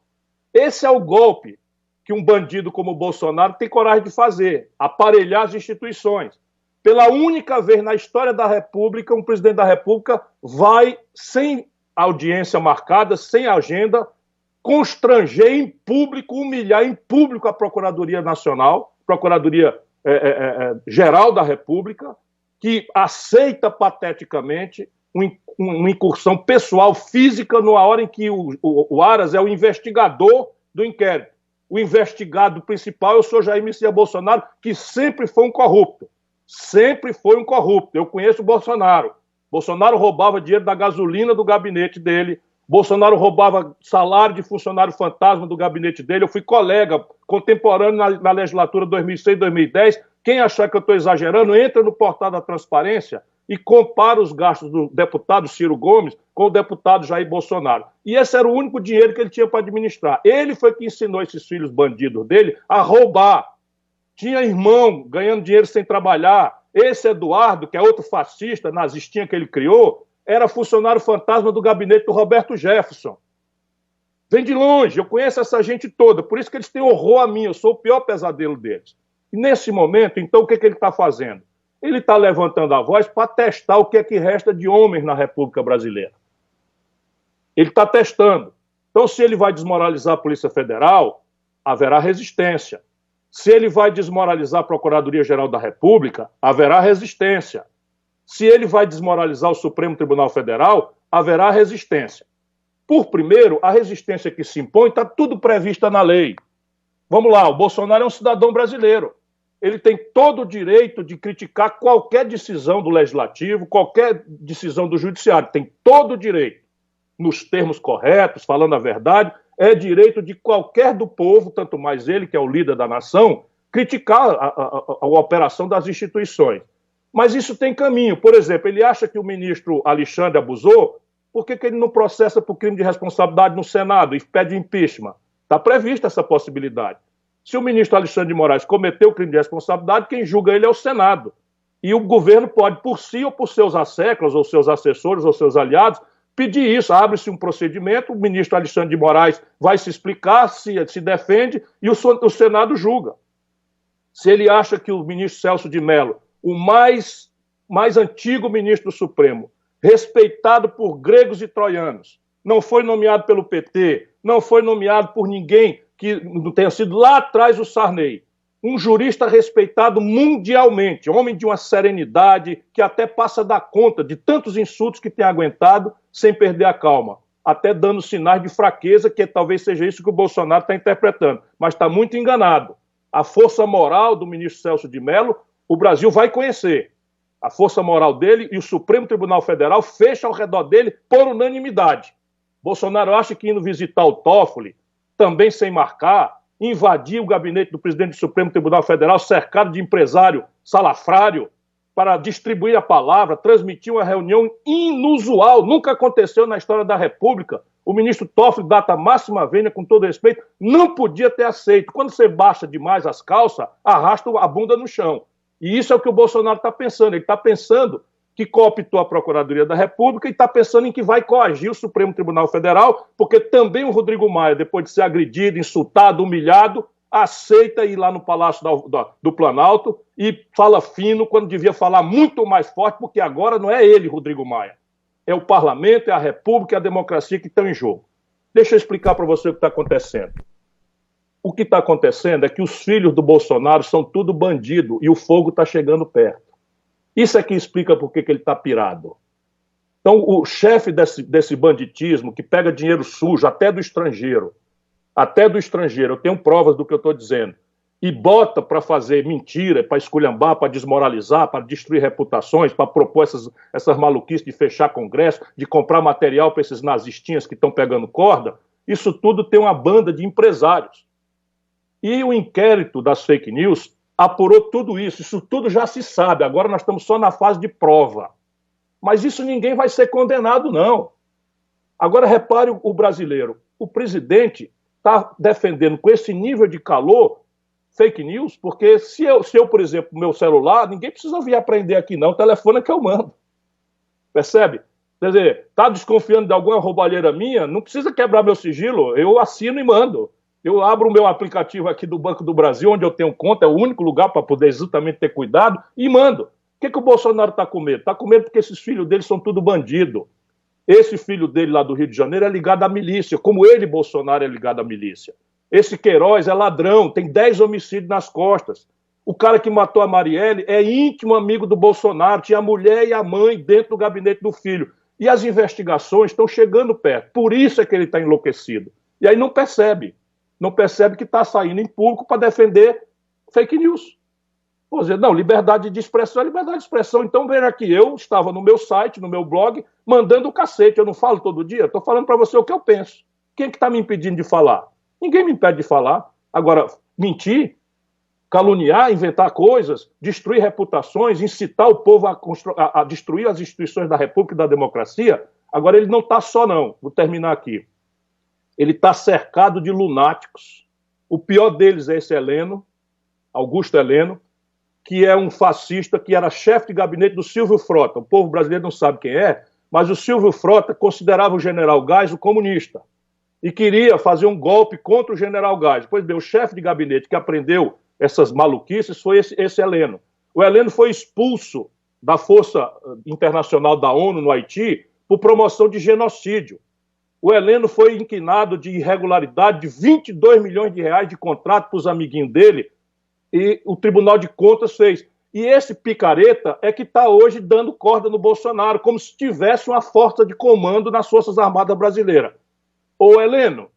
Esse é o golpe que um bandido como o Bolsonaro tem coragem de fazer, aparelhar as instituições. Pela única vez na história da República, um presidente da República vai, sem audiência marcada, sem agenda, constranger em público, humilhar em público a Procuradoria Nacional, Procuradoria Geral da República, que aceita pateticamente uma incursão pessoal, física, na hora em que o Aras é o investigador do inquérito. O investigado principal é o senhor Jair Messias Bolsonaro, que sempre foi um corrupto. Sempre foi um corrupto. Eu conheço o Bolsonaro. Bolsonaro roubava dinheiro da gasolina do gabinete dele. Bolsonaro roubava salário de funcionário fantasma do gabinete dele. Eu fui colega contemporâneo na legislatura 2006-2010. Quem achar que eu estou exagerando, entra no portal da transparência e compara os gastos do deputado Ciro Gomes com o deputado Jair Bolsonaro. E esse era o único dinheiro que ele tinha para administrar. Ele foi que ensinou esses filhos bandidos dele a roubar. Tinha irmão ganhando dinheiro sem trabalhar. Esse Eduardo, que é outro fascista, nazistinha que ele criou, era funcionário fantasma do gabinete do Roberto Jefferson. Vem de longe, eu conheço essa gente toda, por isso que eles têm horror a mim, eu sou o pior pesadelo deles. E nesse momento, então, o que ele está fazendo? Ele está levantando a voz para testar o que é que resta de homens na República Brasileira. Ele está testando. Então, se ele vai desmoralizar a Polícia Federal, haverá resistência. Se ele vai desmoralizar a Procuradoria-Geral da República, haverá resistência. Se ele vai desmoralizar o Supremo Tribunal Federal, haverá resistência. Por primeiro, a resistência que se impõe está tudo prevista na lei. Vamos lá, o Bolsonaro é um cidadão brasileiro. Ele tem todo o direito de criticar qualquer decisão do Legislativo, qualquer decisão do Judiciário. Tem todo o direito, nos termos corretos, falando a verdade. É direito de qualquer do povo, tanto mais ele, que é o líder da nação, criticar a operação das instituições. Mas isso tem caminho. Por exemplo, ele acha que o ministro Alexandre abusou, por que ele não processa por crime de responsabilidade no Senado e pede impeachment? Está prevista essa possibilidade. Se o ministro Alexandre de Moraes cometeu crime de responsabilidade, quem julga ele é o Senado. E o governo pode, por si ou por seus asseclas, ou seus assessores, ou seus aliados, pedir isso. Abre-se um procedimento, o ministro Alexandre de Moraes vai se explicar, se defende, e o Senado julga. Se ele acha que o ministro Celso de Mello, o mais antigo ministro do Supremo, respeitado por gregos e troianos, não foi nomeado pelo PT, não foi nomeado por ninguém que não tenha sido lá atrás o Sarney, um jurista respeitado mundialmente, homem de uma serenidade que até passa da conta de tantos insultos que tem aguentado sem perder a calma, até dando sinais de fraqueza, que talvez seja isso que o Bolsonaro está interpretando, mas está muito enganado. A força moral do ministro Celso de Mello, o Brasil vai conhecer. A força moral dele e o Supremo Tribunal Federal fecha ao redor dele por unanimidade. Bolsonaro acha que indo visitar o Toffoli, também sem marcar, invadir o gabinete do presidente do Supremo Tribunal Federal, cercado de empresário salafrário, para distribuir a palavra, transmitir uma reunião inusual, nunca aconteceu na história da República. O ministro Toffoli, data máxima vênia, com todo respeito, não podia ter aceito. Quando você baixa demais as calças, arrasta a bunda no chão. E isso é o que o Bolsonaro está pensando. Ele está pensando que cooptou a Procuradoria da República e está pensando em que vai coagir o Supremo Tribunal Federal, porque também o Rodrigo Maia, depois de ser agredido, insultado, humilhado, aceita ir lá no Palácio do Planalto e fala fino quando devia falar muito mais forte, porque agora não é ele, Rodrigo Maia. É o parlamento, é a República, é a democracia que estão em jogo. Deixa eu explicar para você o que está acontecendo. O que está acontecendo é que os filhos do Bolsonaro são tudo bandido e o fogo está chegando perto. Isso é que explica por que ele está pirado. Então, o chefe desse banditismo, que pega dinheiro sujo, até do estrangeiro, eu tenho provas do que eu estou dizendo, e bota para fazer mentira, para esculhambar, para desmoralizar, para destruir reputações, para propor essas maluquices de fechar congresso, de comprar material para esses nazistinhas que estão pegando corda, isso tudo tem uma banda de empresários. E o inquérito das fake news apurou tudo isso tudo já se sabe, agora nós estamos só na fase de prova. Mas isso ninguém vai ser condenado, não. Agora repare o brasileiro, o presidente está defendendo com esse nível de calor fake news, porque se eu, por exemplo, meu celular, ninguém precisa vir aprender aqui não, o telefone é que eu mando. Percebe? Quer dizer, está desconfiando de alguma roubalheira minha, não precisa quebrar meu sigilo, eu assino e mando. Eu abro o meu aplicativo aqui do Banco do Brasil, onde eu tenho conta, é o único lugar para poder exatamente ter cuidado, e mando. O que o Bolsonaro está com medo? Está com medo porque esses filhos dele são tudo bandido. Esse filho dele lá do Rio de Janeiro é ligado à milícia, como ele, Bolsonaro, é ligado à milícia. Esse Queiroz é ladrão, tem 10 homicídios nas costas. O cara que matou a Marielle é íntimo amigo do Bolsonaro, tinha a mulher e a mãe dentro do gabinete do filho. E as investigações estão chegando perto. Por isso é que ele está enlouquecido. E aí não percebe que está saindo em público para defender fake news. Por exemplo, não, liberdade de expressão é liberdade de expressão. Então, veja aqui, eu estava no meu site, no meu blog, mandando o cacete. Eu não falo todo dia, estou falando para você o que eu penso. Quem é que está me impedindo de falar? Ninguém me impede de falar. Agora, mentir, caluniar, inventar coisas, destruir reputações, incitar o povo a destruir as instituições da República e da democracia, agora ele não está só, não. Vou terminar aqui. Ele está cercado de lunáticos. O pior deles é esse Heleno, Augusto Heleno, que é um fascista, que era chefe de gabinete do Silvio Frota. O povo brasileiro não sabe quem é, mas o Silvio Frota considerava o general Geis o comunista e queria fazer um golpe contra o general Geis. Pois bem, o chefe de gabinete que aprendeu essas maluquices foi esse Heleno. O Heleno foi expulso da Força Internacional da ONU no Haiti por promoção de genocídio. O Heleno foi inquinado de irregularidade de 22 milhões de reais de contrato para os amiguinhos dele, e o Tribunal de Contas fez. E esse picareta é que está hoje dando corda no Bolsonaro, como se tivesse uma força de comando nas Forças Armadas Brasileiras. Ô Heleno,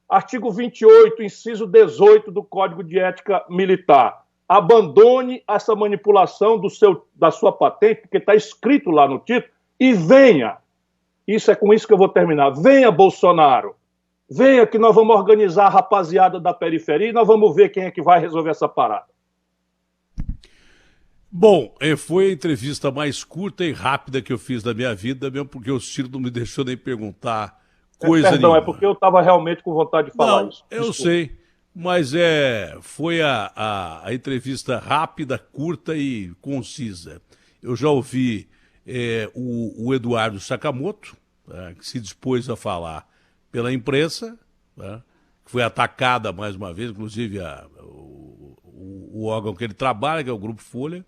artigo 28, inciso 18 do Código de Ética Militar. Abandone essa manipulação da sua patente, porque está escrito lá no título, e venha. Isso é com isso que eu vou terminar. Venha, Bolsonaro. Venha que nós vamos organizar a rapaziada da periferia e nós vamos ver quem é que vai resolver essa parada. Bom, foi a entrevista mais curta e rápida que eu fiz da minha vida, mesmo porque o Ciro não me deixou nem perguntar coisa Perdão, nenhuma. é porque eu estava realmente com vontade de falar isso. Eu sei, mas foi a entrevista rápida, curta e concisa. Eu já ouvi o Eduardo Sakamoto, que se dispôs a falar pela imprensa, que foi atacada mais uma vez, inclusive o órgão que ele trabalha, que é o Grupo Folha.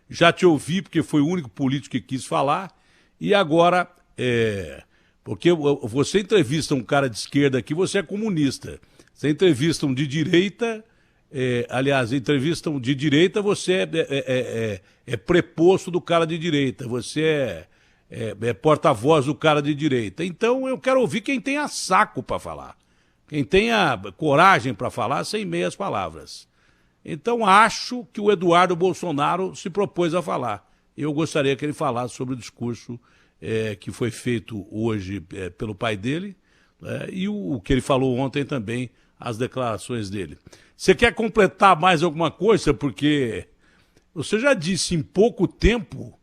Já te ouvi, porque foi o único político que quis falar, e agora, porque você entrevista um cara de esquerda aqui, você é comunista. Você entrevista um de direita, aliás, entrevista um de direita, você é preposto do cara de direita, você é porta-voz do cara de direita. Então eu quero ouvir quem tenha saco para falar, quem tenha coragem para falar sem meias palavras. Então acho que o Eduardo Bolsonaro se propôs a falar. Eu gostaria que ele falasse sobre o discurso que foi feito hoje pelo pai dele, e o que ele falou ontem também, as declarações dele. Você quer completar mais alguma coisa? Porque você já disse em pouco tempo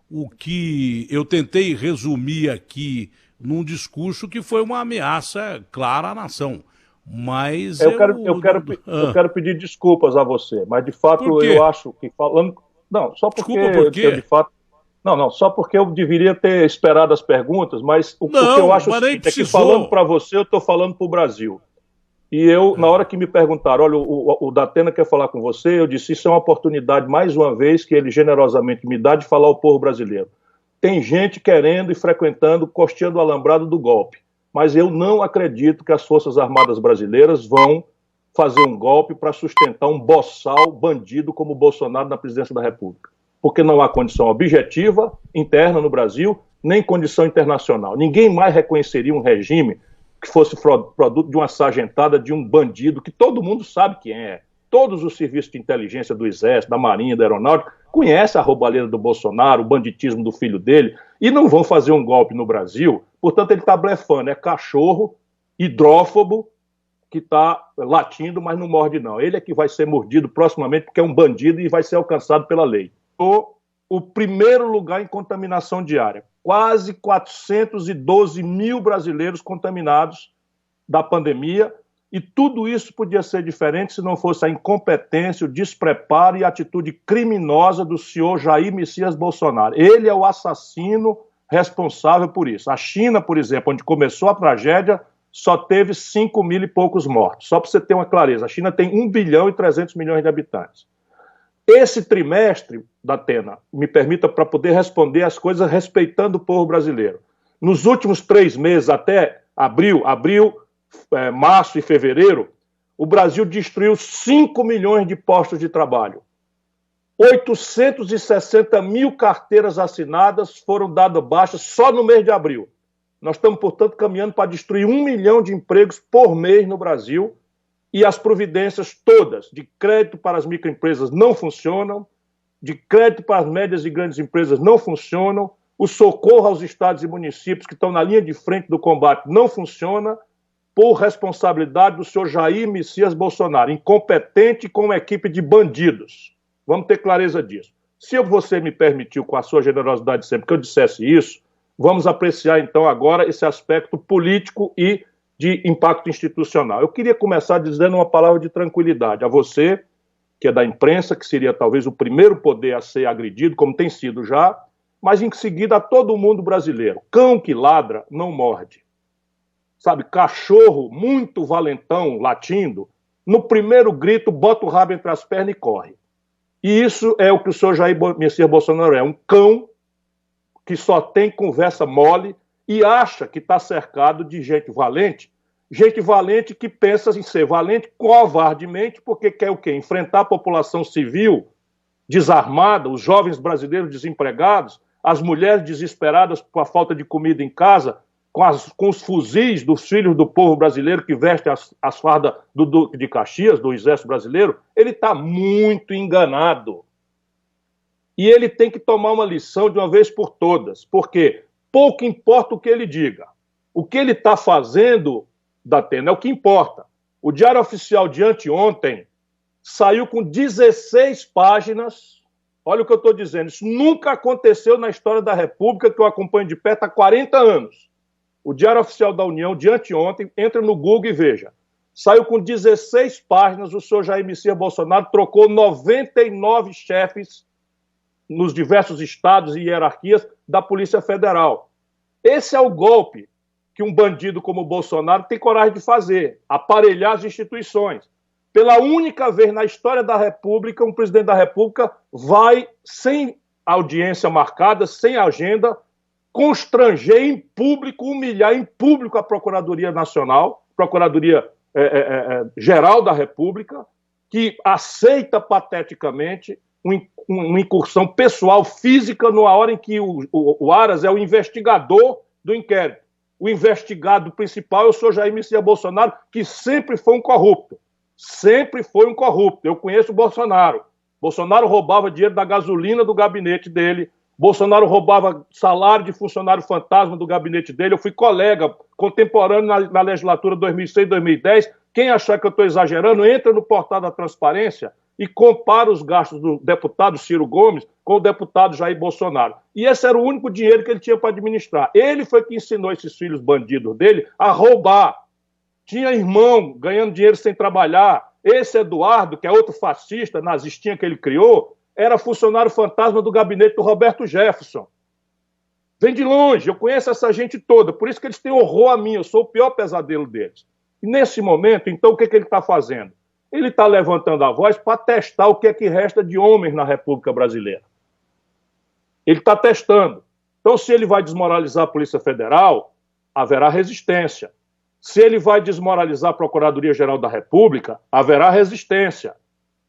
o que eu tentei resumir aqui num discurso que foi uma ameaça clara à nação. Mas eu quero pedir desculpas a você, mas de fato eu acho que falando... Não, só porque... Desculpa, por quê? De fato... Não, só porque eu deveria ter esperado as perguntas, mas o que eu acho é que falando para você, eu estou falando para o Brasil. E eu, na hora que me perguntaram, olha, o Datena quer falar com você, eu disse, isso é uma oportunidade, mais uma vez, que ele generosamente me dá de falar ao povo brasileiro. Tem gente querendo e frequentando, costeando o alambrado do golpe, mas eu não acredito que as Forças Armadas brasileiras vão fazer um golpe para sustentar um boçal bandido como o Bolsonaro na presidência da República. Porque não há condição objetiva interna no Brasil, nem condição internacional. Ninguém mais reconheceria um regime que fosse produto de uma sargentada, de um bandido, que todo mundo sabe quem é. Todos os serviços de inteligência do Exército, da Marinha, da Aeronáutica, conhecem a roubalheira do Bolsonaro, o banditismo do filho dele, e não vão fazer um golpe no Brasil. Portanto, ele está blefando. É cachorro, hidrófobo, que está latindo, mas não morde não. Ele é que vai ser mordido proximamente, porque é um bandido e vai ser alcançado pela lei. O primeiro lugar em contaminação diária. Quase 412 mil brasileiros contaminados da pandemia, e tudo isso podia ser diferente se não fosse a incompetência, o despreparo e a atitude criminosa do senhor Jair Messias Bolsonaro. Ele é o assassino responsável por isso. A China, por exemplo, onde começou a tragédia, só teve 5 mil e poucos mortos. Só para você ter uma clareza, a China tem 1 bilhão e 300 milhões de habitantes. Esse trimestre, Datena, me permita para poder responder as coisas respeitando o povo brasileiro. Nos últimos 3 meses, até abril, março e fevereiro, o Brasil destruiu 5 milhões de postos de trabalho. 860 mil carteiras assinadas foram dadas baixas só no mês de abril. Nós estamos, portanto, caminhando para destruir 1 milhão de empregos por mês no Brasil, e as providências todas de crédito para as microempresas não funcionam, de crédito para as médias e grandes empresas não funcionam, o socorro aos estados e municípios que estão na linha de frente do combate não funciona, por responsabilidade do senhor Jair Messias Bolsonaro, incompetente com uma equipe de bandidos. Vamos ter clareza disso. Se você me permitiu, com a sua generosidade sempre, que eu dissesse isso, vamos apreciar então agora esse aspecto político e de impacto institucional. Eu queria começar dizendo uma palavra de tranquilidade a você, que é da imprensa, que seria talvez o primeiro poder a ser agredido, como tem sido já, mas em seguida a todo mundo brasileiro. Cão que ladra não morde. Sabe, cachorro muito valentão, latindo, no primeiro grito bota o rabo entre as pernas e corre. E isso é o que o senhor Jair Messias Bolsonaro é, um cão que só tem conversa mole e acha que está cercado de gente valente que pensa em ser valente covardemente, porque quer o quê? Enfrentar a população civil desarmada, os jovens brasileiros desempregados, as mulheres desesperadas por a falta de comida em casa, com os fuzis dos filhos do povo brasileiro que vestem as fardas do Duque de Caxias, do Exército Brasileiro. Ele está muito enganado. E ele tem que tomar uma lição de uma vez por todas, porque pouco importa o que ele diga. O que ele está fazendo, Datena, é o que importa. O Diário Oficial de anteontem saiu com 16 páginas. Olha o que eu estou dizendo. Isso nunca aconteceu na história da República, que eu acompanho de perto há 40 anos. O Diário Oficial da União de anteontem, entra no Google e veja. Saiu com 16 páginas, o senhor Jair Messias Bolsonaro trocou 99 chefes nos diversos estados e hierarquias da Polícia Federal. Esse é o golpe que um bandido como o Bolsonaro tem coragem de fazer, aparelhar as instituições. Pela única vez na história da República, um presidente da República vai, sem audiência marcada, sem agenda, constranger em público, humilhar em público a Procuradoria Nacional, Procuradoria Geral da República, que aceita pateticamente uma incursão pessoal, física, numa hora em que o Aras é o investigador do inquérito. O investigado principal é o senhor Jair Messias Bolsonaro, que sempre foi um corrupto. Sempre foi um corrupto. Eu conheço o Bolsonaro. Bolsonaro roubava dinheiro da gasolina do gabinete dele. Bolsonaro roubava salário de funcionário fantasma do gabinete dele. Eu fui colega contemporâneo na legislatura 2006-2010. Quem achar que eu estou exagerando, entra no portal da transparência e compara os gastos do deputado Ciro Gomes com o deputado Jair Bolsonaro. E esse era o único dinheiro que ele tinha para administrar. Ele foi que ensinou esses filhos bandidos dele a roubar. Tinha irmão ganhando dinheiro sem trabalhar. Esse Eduardo, que é outro fascista, nazistinha que ele criou, era funcionário fantasma do gabinete do Roberto Jefferson. Vem de longe, eu conheço essa gente toda, por isso que eles têm horror a mim, eu sou o pior pesadelo deles. E nesse momento, então, o que ele está fazendo? Ele está levantando a voz para testar o que é que resta de homens na República Brasileira. Ele está testando. Então, se ele vai desmoralizar a Polícia Federal, haverá resistência. Se ele vai desmoralizar a Procuradoria-Geral da República, haverá resistência.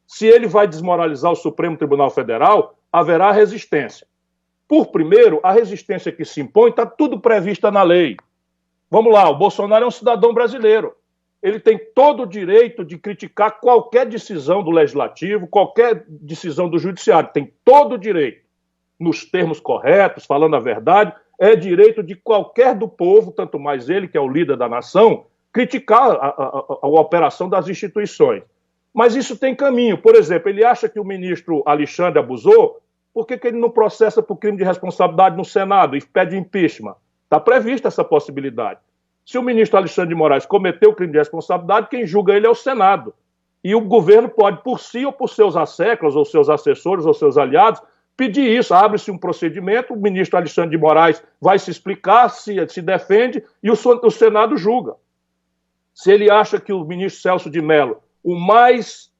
Se ele vai desmoralizar o Supremo Tribunal Federal, haverá resistência. Por primeiro, a resistência que se impõe está tudo prevista na lei. Vamos lá, o Bolsonaro é um cidadão brasileiro. Ele tem todo o direito de criticar qualquer decisão do Legislativo, qualquer decisão do Judiciário. Tem todo o direito, nos termos corretos, falando a verdade. É direito de qualquer do povo, tanto mais ele, que é o líder da nação, criticar a operação das instituições. Mas isso tem caminho. Por exemplo, ele acha que o ministro Alexandre abusou, por que ele não processa por crime de responsabilidade no Senado e pede impeachment? Está prevista essa possibilidade. Se o ministro Alexandre de Moraes cometeu crime de responsabilidade, quem julga ele é o Senado. E o governo pode, por si ou por seus asseclas, ou seus assessores, ou seus aliados, pedir isso. Abre-se um procedimento, o ministro Alexandre de Moraes vai se explicar, se defende, e o Senado julga. Se ele acha que o ministro Celso de Mello, o mais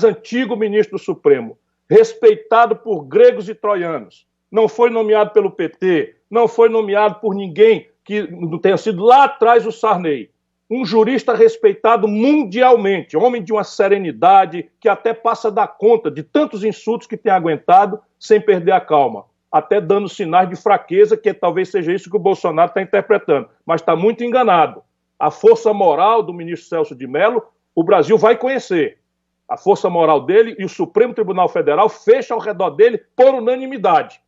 antigo ministro do Supremo, respeitado por gregos e troianos, não foi nomeado pelo PT, não foi nomeado por ninguém que não tenha sido lá atrás o Sarney. Um jurista respeitado mundialmente, homem de uma serenidade que até passa a dar conta de tantos insultos que tem aguentado sem perder a calma, até dando sinais de fraqueza, que talvez seja isso que o Bolsonaro está interpretando, mas está muito enganado. A força moral do ministro Celso de Mello, o Brasil vai conhecer. A força moral dele e o Supremo Tribunal Federal fecham ao redor dele por unanimidade.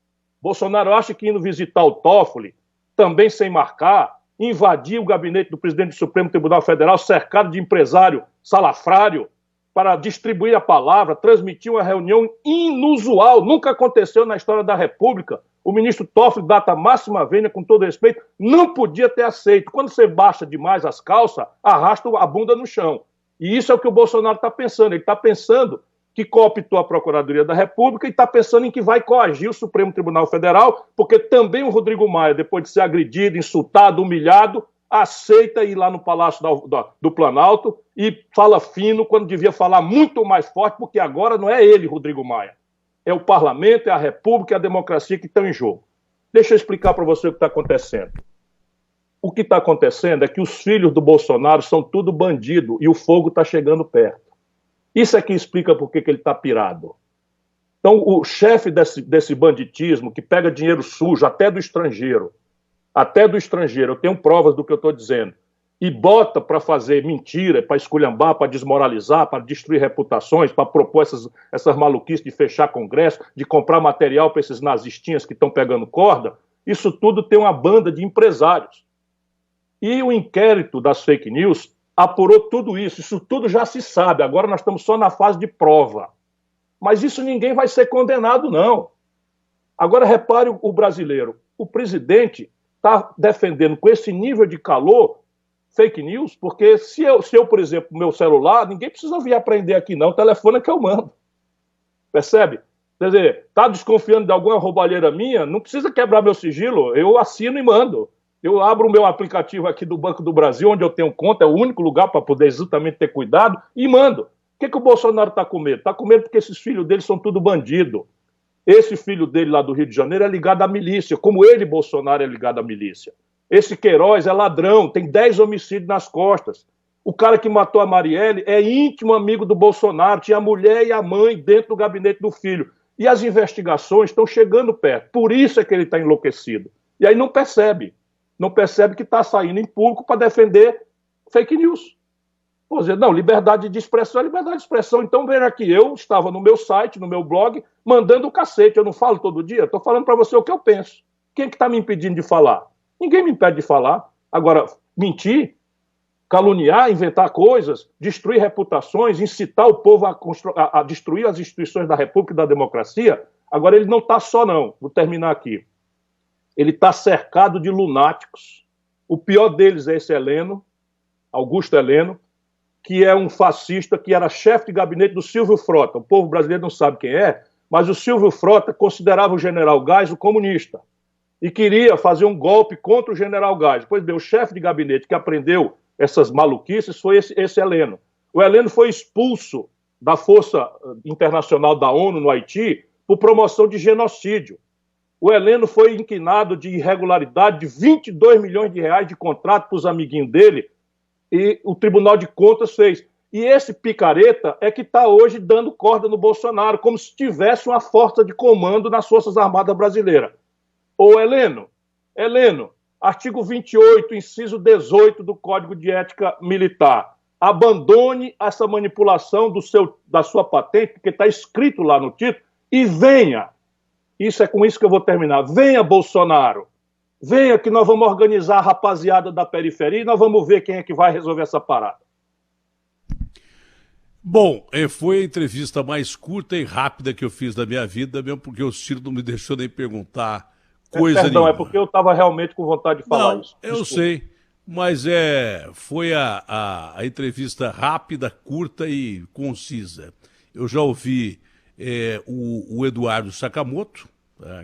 Bolsonaro acha que indo visitar o Toffoli, também sem marcar, invadir o gabinete do presidente do Supremo Tribunal Federal, cercado de empresário salafrário, para distribuir a palavra, transmitir uma reunião inusual, nunca aconteceu na história da República. O ministro Toffoli, data máxima vênia, com todo respeito, não podia ter aceito. Quando você baixa demais as calças, arrasta a bunda no chão. E isso é o que o Bolsonaro está pensando. Ele está pensando que cooptou a Procuradoria da República e está pensando em que vai coagir o Supremo Tribunal Federal, porque também o Rodrigo Maia, depois de ser agredido, insultado, humilhado, aceita ir lá no Palácio do Planalto e fala fino quando devia falar muito mais forte, porque agora não é ele, Rodrigo Maia. É o parlamento, é a República, é a democracia que estão em jogo. Deixa eu explicar para você o que está acontecendo. O que está acontecendo é que os filhos do Bolsonaro são tudo bandido e o fogo está chegando perto. Isso é que explica por que ele está pirado. Então, o chefe desse banditismo, que pega dinheiro sujo, até do estrangeiro, eu tenho provas do que eu estou dizendo, e bota para fazer mentira, para esculhambar, para desmoralizar, para destruir reputações, para propor essas maluquices de fechar congresso, de comprar material para esses nazistinhas que estão pegando corda, isso tudo tem uma banda de empresários. E o inquérito das fake news apurou tudo isso tudo já se sabe, agora nós estamos só na fase de prova. Mas isso ninguém vai ser condenado, não. Agora repare o brasileiro, o presidente está defendendo com esse nível de calor fake news, porque se eu, por exemplo, meu celular, ninguém precisa vir aprender aqui não, o telefone é que eu mando. Percebe? Quer dizer, está desconfiando de alguma roubalheira minha, não precisa quebrar meu sigilo, eu assino e mando. Eu abro o meu aplicativo aqui do Banco do Brasil, onde eu tenho conta, é o único lugar para poder exatamente ter cuidado, e mando. O que o Bolsonaro está com medo? Está com medo porque esses filhos dele são tudo bandido. Esse filho dele lá do Rio de Janeiro é ligado à milícia, como ele, Bolsonaro, é ligado à milícia. Esse Queiroz é ladrão, tem 10 homicídios nas costas. O cara que matou a Marielle é íntimo amigo do Bolsonaro, tinha a mulher e a mãe dentro do gabinete do filho. E as investigações estão chegando perto, por isso é que ele está enlouquecido. E aí não percebe que está saindo em público para defender fake news. Por dizer, não, liberdade de expressão é liberdade de expressão. Então, veja aqui, eu estava no meu site, no meu blog, mandando o cacete. Eu não falo todo dia, estou falando para você o que eu penso. Quem é que está me impedindo de falar? Ninguém me impede de falar. Agora, mentir, caluniar, inventar coisas, destruir reputações, incitar o povo a destruir as instituições da República e da democracia, agora ele não está só, não. Vou terminar aqui. Ele está cercado de lunáticos. O pior deles é esse Heleno, Augusto Heleno, que é um fascista que era chefe de gabinete do Silvio Frota. O povo brasileiro não sabe quem é, mas o Silvio Frota considerava o general Geis o comunista e queria fazer um golpe contra o general Geis. Pois bem, o chefe de gabinete que aprendeu essas maluquices foi esse Heleno. O Heleno foi expulso da Força Internacional da ONU no Haiti por promoção de genocídio. O Heleno foi inquinado de irregularidade de 22 milhões de reais de contrato para os amiguinhos dele, e o Tribunal de Contas fez. E esse picareta é que está hoje dando corda no Bolsonaro, como se tivesse uma força de comando nas Forças Armadas Brasileiras. Ô Heleno, artigo 28, inciso 18 do Código de Ética Militar. Abandone essa manipulação da sua patente, porque está escrito lá no título, e venha. Isso é com isso que eu vou terminar. Venha, Bolsonaro. Venha que nós vamos organizar a rapaziada da periferia e nós vamos ver quem é que vai resolver essa parada. Bom, foi a entrevista mais curta e rápida que eu fiz da minha vida, mesmo porque o Ciro não me deixou nem perguntar coisa nenhuma. É porque eu estava realmente com vontade de falar isso. Eu sei, mas foi a entrevista rápida, curta e concisa. Eu já ouvi o Eduardo Sakamoto,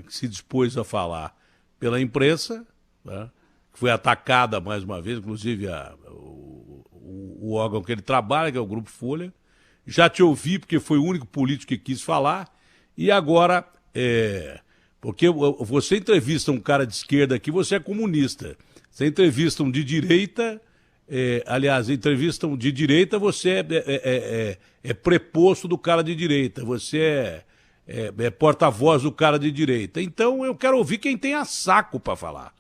que se dispôs a falar pela imprensa, que foi atacada mais uma vez, inclusive o órgão que ele trabalha, que é o Grupo Folha. Já te ouvi, porque foi o único político que quis falar, e agora, porque você entrevista um cara de esquerda aqui, você é comunista. Você entrevista um de direita, aliás, entrevistam de direita, você é preposto do cara de direita, você é porta-voz do cara de direita. Então eu quero ouvir quem tenha saco para falar,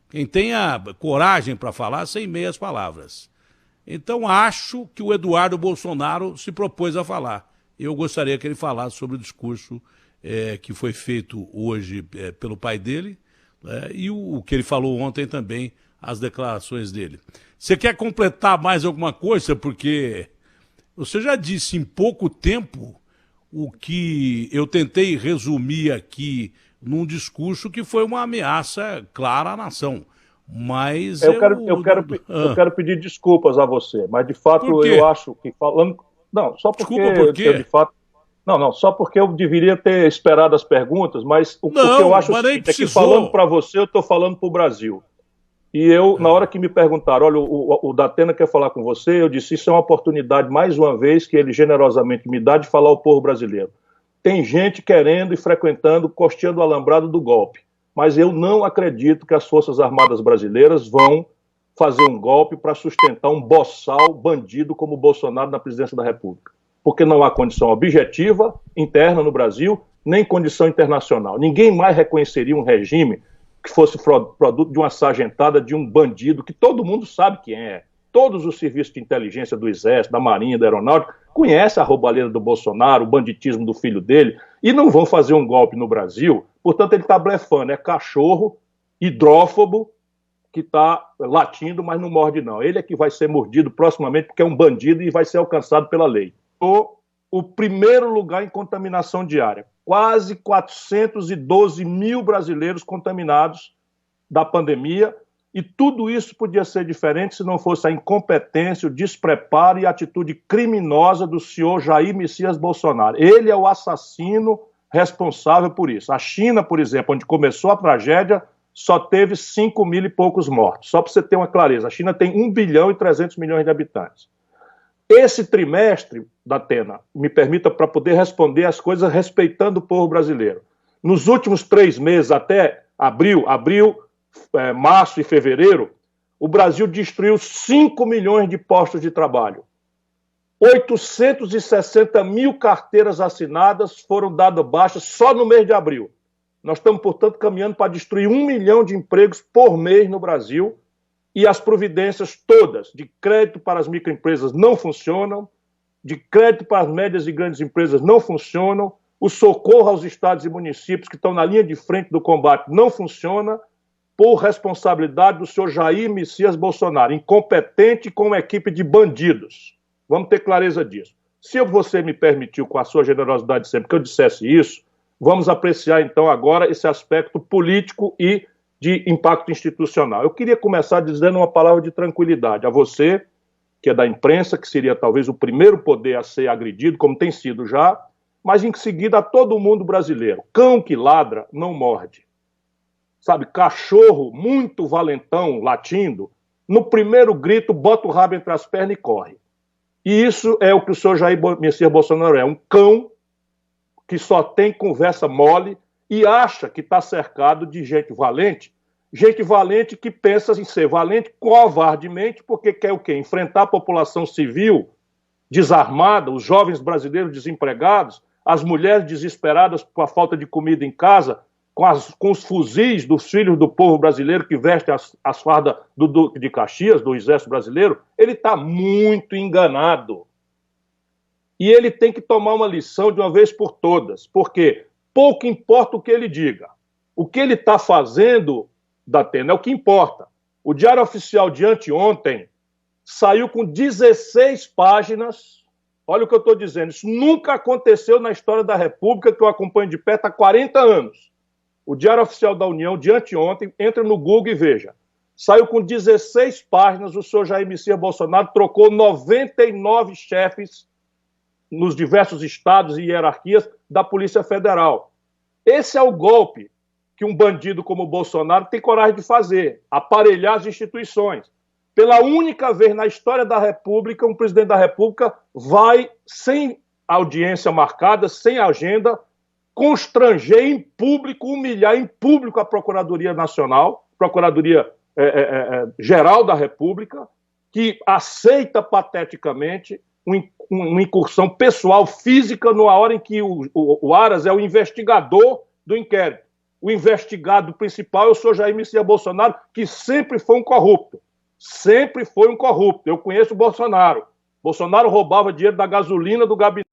quem tenha coragem para falar sem meias palavras. Então acho que o Eduardo Bolsonaro se propôs a falar. Eu gostaria que ele falasse sobre o discurso que foi feito hoje pelo pai dele, e o que ele falou ontem também, as declarações dele. Você quer completar mais alguma coisa? Porque você já disse em pouco tempo o que eu tentei resumir aqui num discurso que foi uma ameaça clara à nação. Mas eu quero pedir desculpas a você, mas de fato eu acho que falando... Não, só porque... Desculpa, por quê? De fato... Não, só porque eu deveria ter esperado as perguntas, mas o que eu acho é que falando para você, eu estou falando para o Brasil. E eu, na hora que me perguntaram, olha, o Datena quer falar com você, eu disse, isso é uma oportunidade, mais uma vez, que ele generosamente me dá de falar ao povo brasileiro. Tem gente querendo e frequentando, costeando o alambrado do golpe, mas eu não acredito que as Forças Armadas brasileiras vão fazer um golpe para sustentar um boçal bandido como o Bolsonaro na presidência da República. Porque não há condição objetiva interna no Brasil, nem condição internacional. Ninguém mais reconheceria um regime que fosse produto de uma sargentada, de um bandido, que todo mundo sabe quem é. Todos os serviços de inteligência do Exército, da Marinha, da Aeronáutica, conhecem a roubalheira do Bolsonaro, o banditismo do filho dele, e não vão fazer um golpe no Brasil. Portanto, ele está blefando. É cachorro, hidrófobo, que está latindo, mas não morde não. Ele é que vai ser mordido proximamente, porque é um bandido e vai ser alcançado pela lei. O primeiro lugar em contaminação diária. Quase 412 mil brasileiros contaminados da pandemia, e tudo isso podia ser diferente se não fosse a incompetência, o despreparo e a atitude criminosa do senhor Jair Messias Bolsonaro. Ele é o assassino responsável por isso. A China, por exemplo, onde começou a tragédia, só teve 5 mil e poucos mortos. Só para você ter uma clareza, a China tem 1 bilhão e 300 milhões de habitantes. Esse trimestre, Datena, me permita para poder responder as coisas respeitando o povo brasileiro. Nos últimos 3 meses, até abril, março e fevereiro, o Brasil destruiu 5 milhões de postos de trabalho. 860 mil carteiras assinadas foram dadas baixas só no mês de abril. Nós estamos, portanto, caminhando para destruir 1 milhão de empregos por mês no Brasil, e as providências todas de crédito para as microempresas não funcionam, de crédito para as médias e grandes empresas não funcionam, o socorro aos estados e municípios que estão na linha de frente do combate não funciona, por responsabilidade do senhor Jair Messias Bolsonaro, incompetente com uma equipe de bandidos. Vamos ter clareza disso. Se você me permitiu, com a sua generosidade sempre, que eu dissesse isso, vamos apreciar então agora esse aspecto político e de impacto institucional. Eu queria começar dizendo uma palavra de tranquilidade a você, que é da imprensa, que seria talvez o primeiro poder a ser agredido, como tem sido já, mas em seguida a todo mundo brasileiro. Cão que ladra não morde. Sabe, cachorro muito valentão, latindo, no primeiro grito bota o rabo entre as pernas e corre. E isso é o que o senhor Jair Messias Bolsonaro é, um cão que só tem conversa mole e acha que está cercado de gente valente que pensa em ser valente covardemente, porque quer o quê? Enfrentar a população civil desarmada, os jovens brasileiros desempregados, as mulheres desesperadas com a falta de comida em casa, com os fuzis dos filhos do povo brasileiro que vestem as fardas do Duque de Caxias, do Exército Brasileiro. Ele está muito enganado. E ele tem que tomar uma lição de uma vez por todas, porque pouco importa o que ele diga. O que ele está fazendo, Datena, é o que importa. O Diário Oficial de anteontem saiu com 16 páginas. Olha o que eu estou dizendo. Isso nunca aconteceu na história da República, que eu acompanho de perto há 40 anos. O Diário Oficial da União de anteontem, entra no Google e veja. Saiu com 16 páginas, o senhor Jair Messias Bolsonaro trocou 99 chefes nos diversos estados e hierarquias da Polícia Federal. Esse é o golpe que um bandido como o Bolsonaro tem coragem de fazer, aparelhar as instituições. Pela única vez na história da República, um presidente da República vai, sem audiência marcada, sem agenda, constranger em público, humilhar em público a Procuradoria Nacional, Procuradoria Geral da República, que aceita pateticamente uma incursão pessoal, física, na hora em que o Aras é o investigador do inquérito. O investigado principal é o senhor Jair Messias Bolsonaro, que sempre foi um corrupto. Sempre foi um corrupto. Eu conheço o Bolsonaro. Bolsonaro roubava dinheiro da gasolina do gabinete.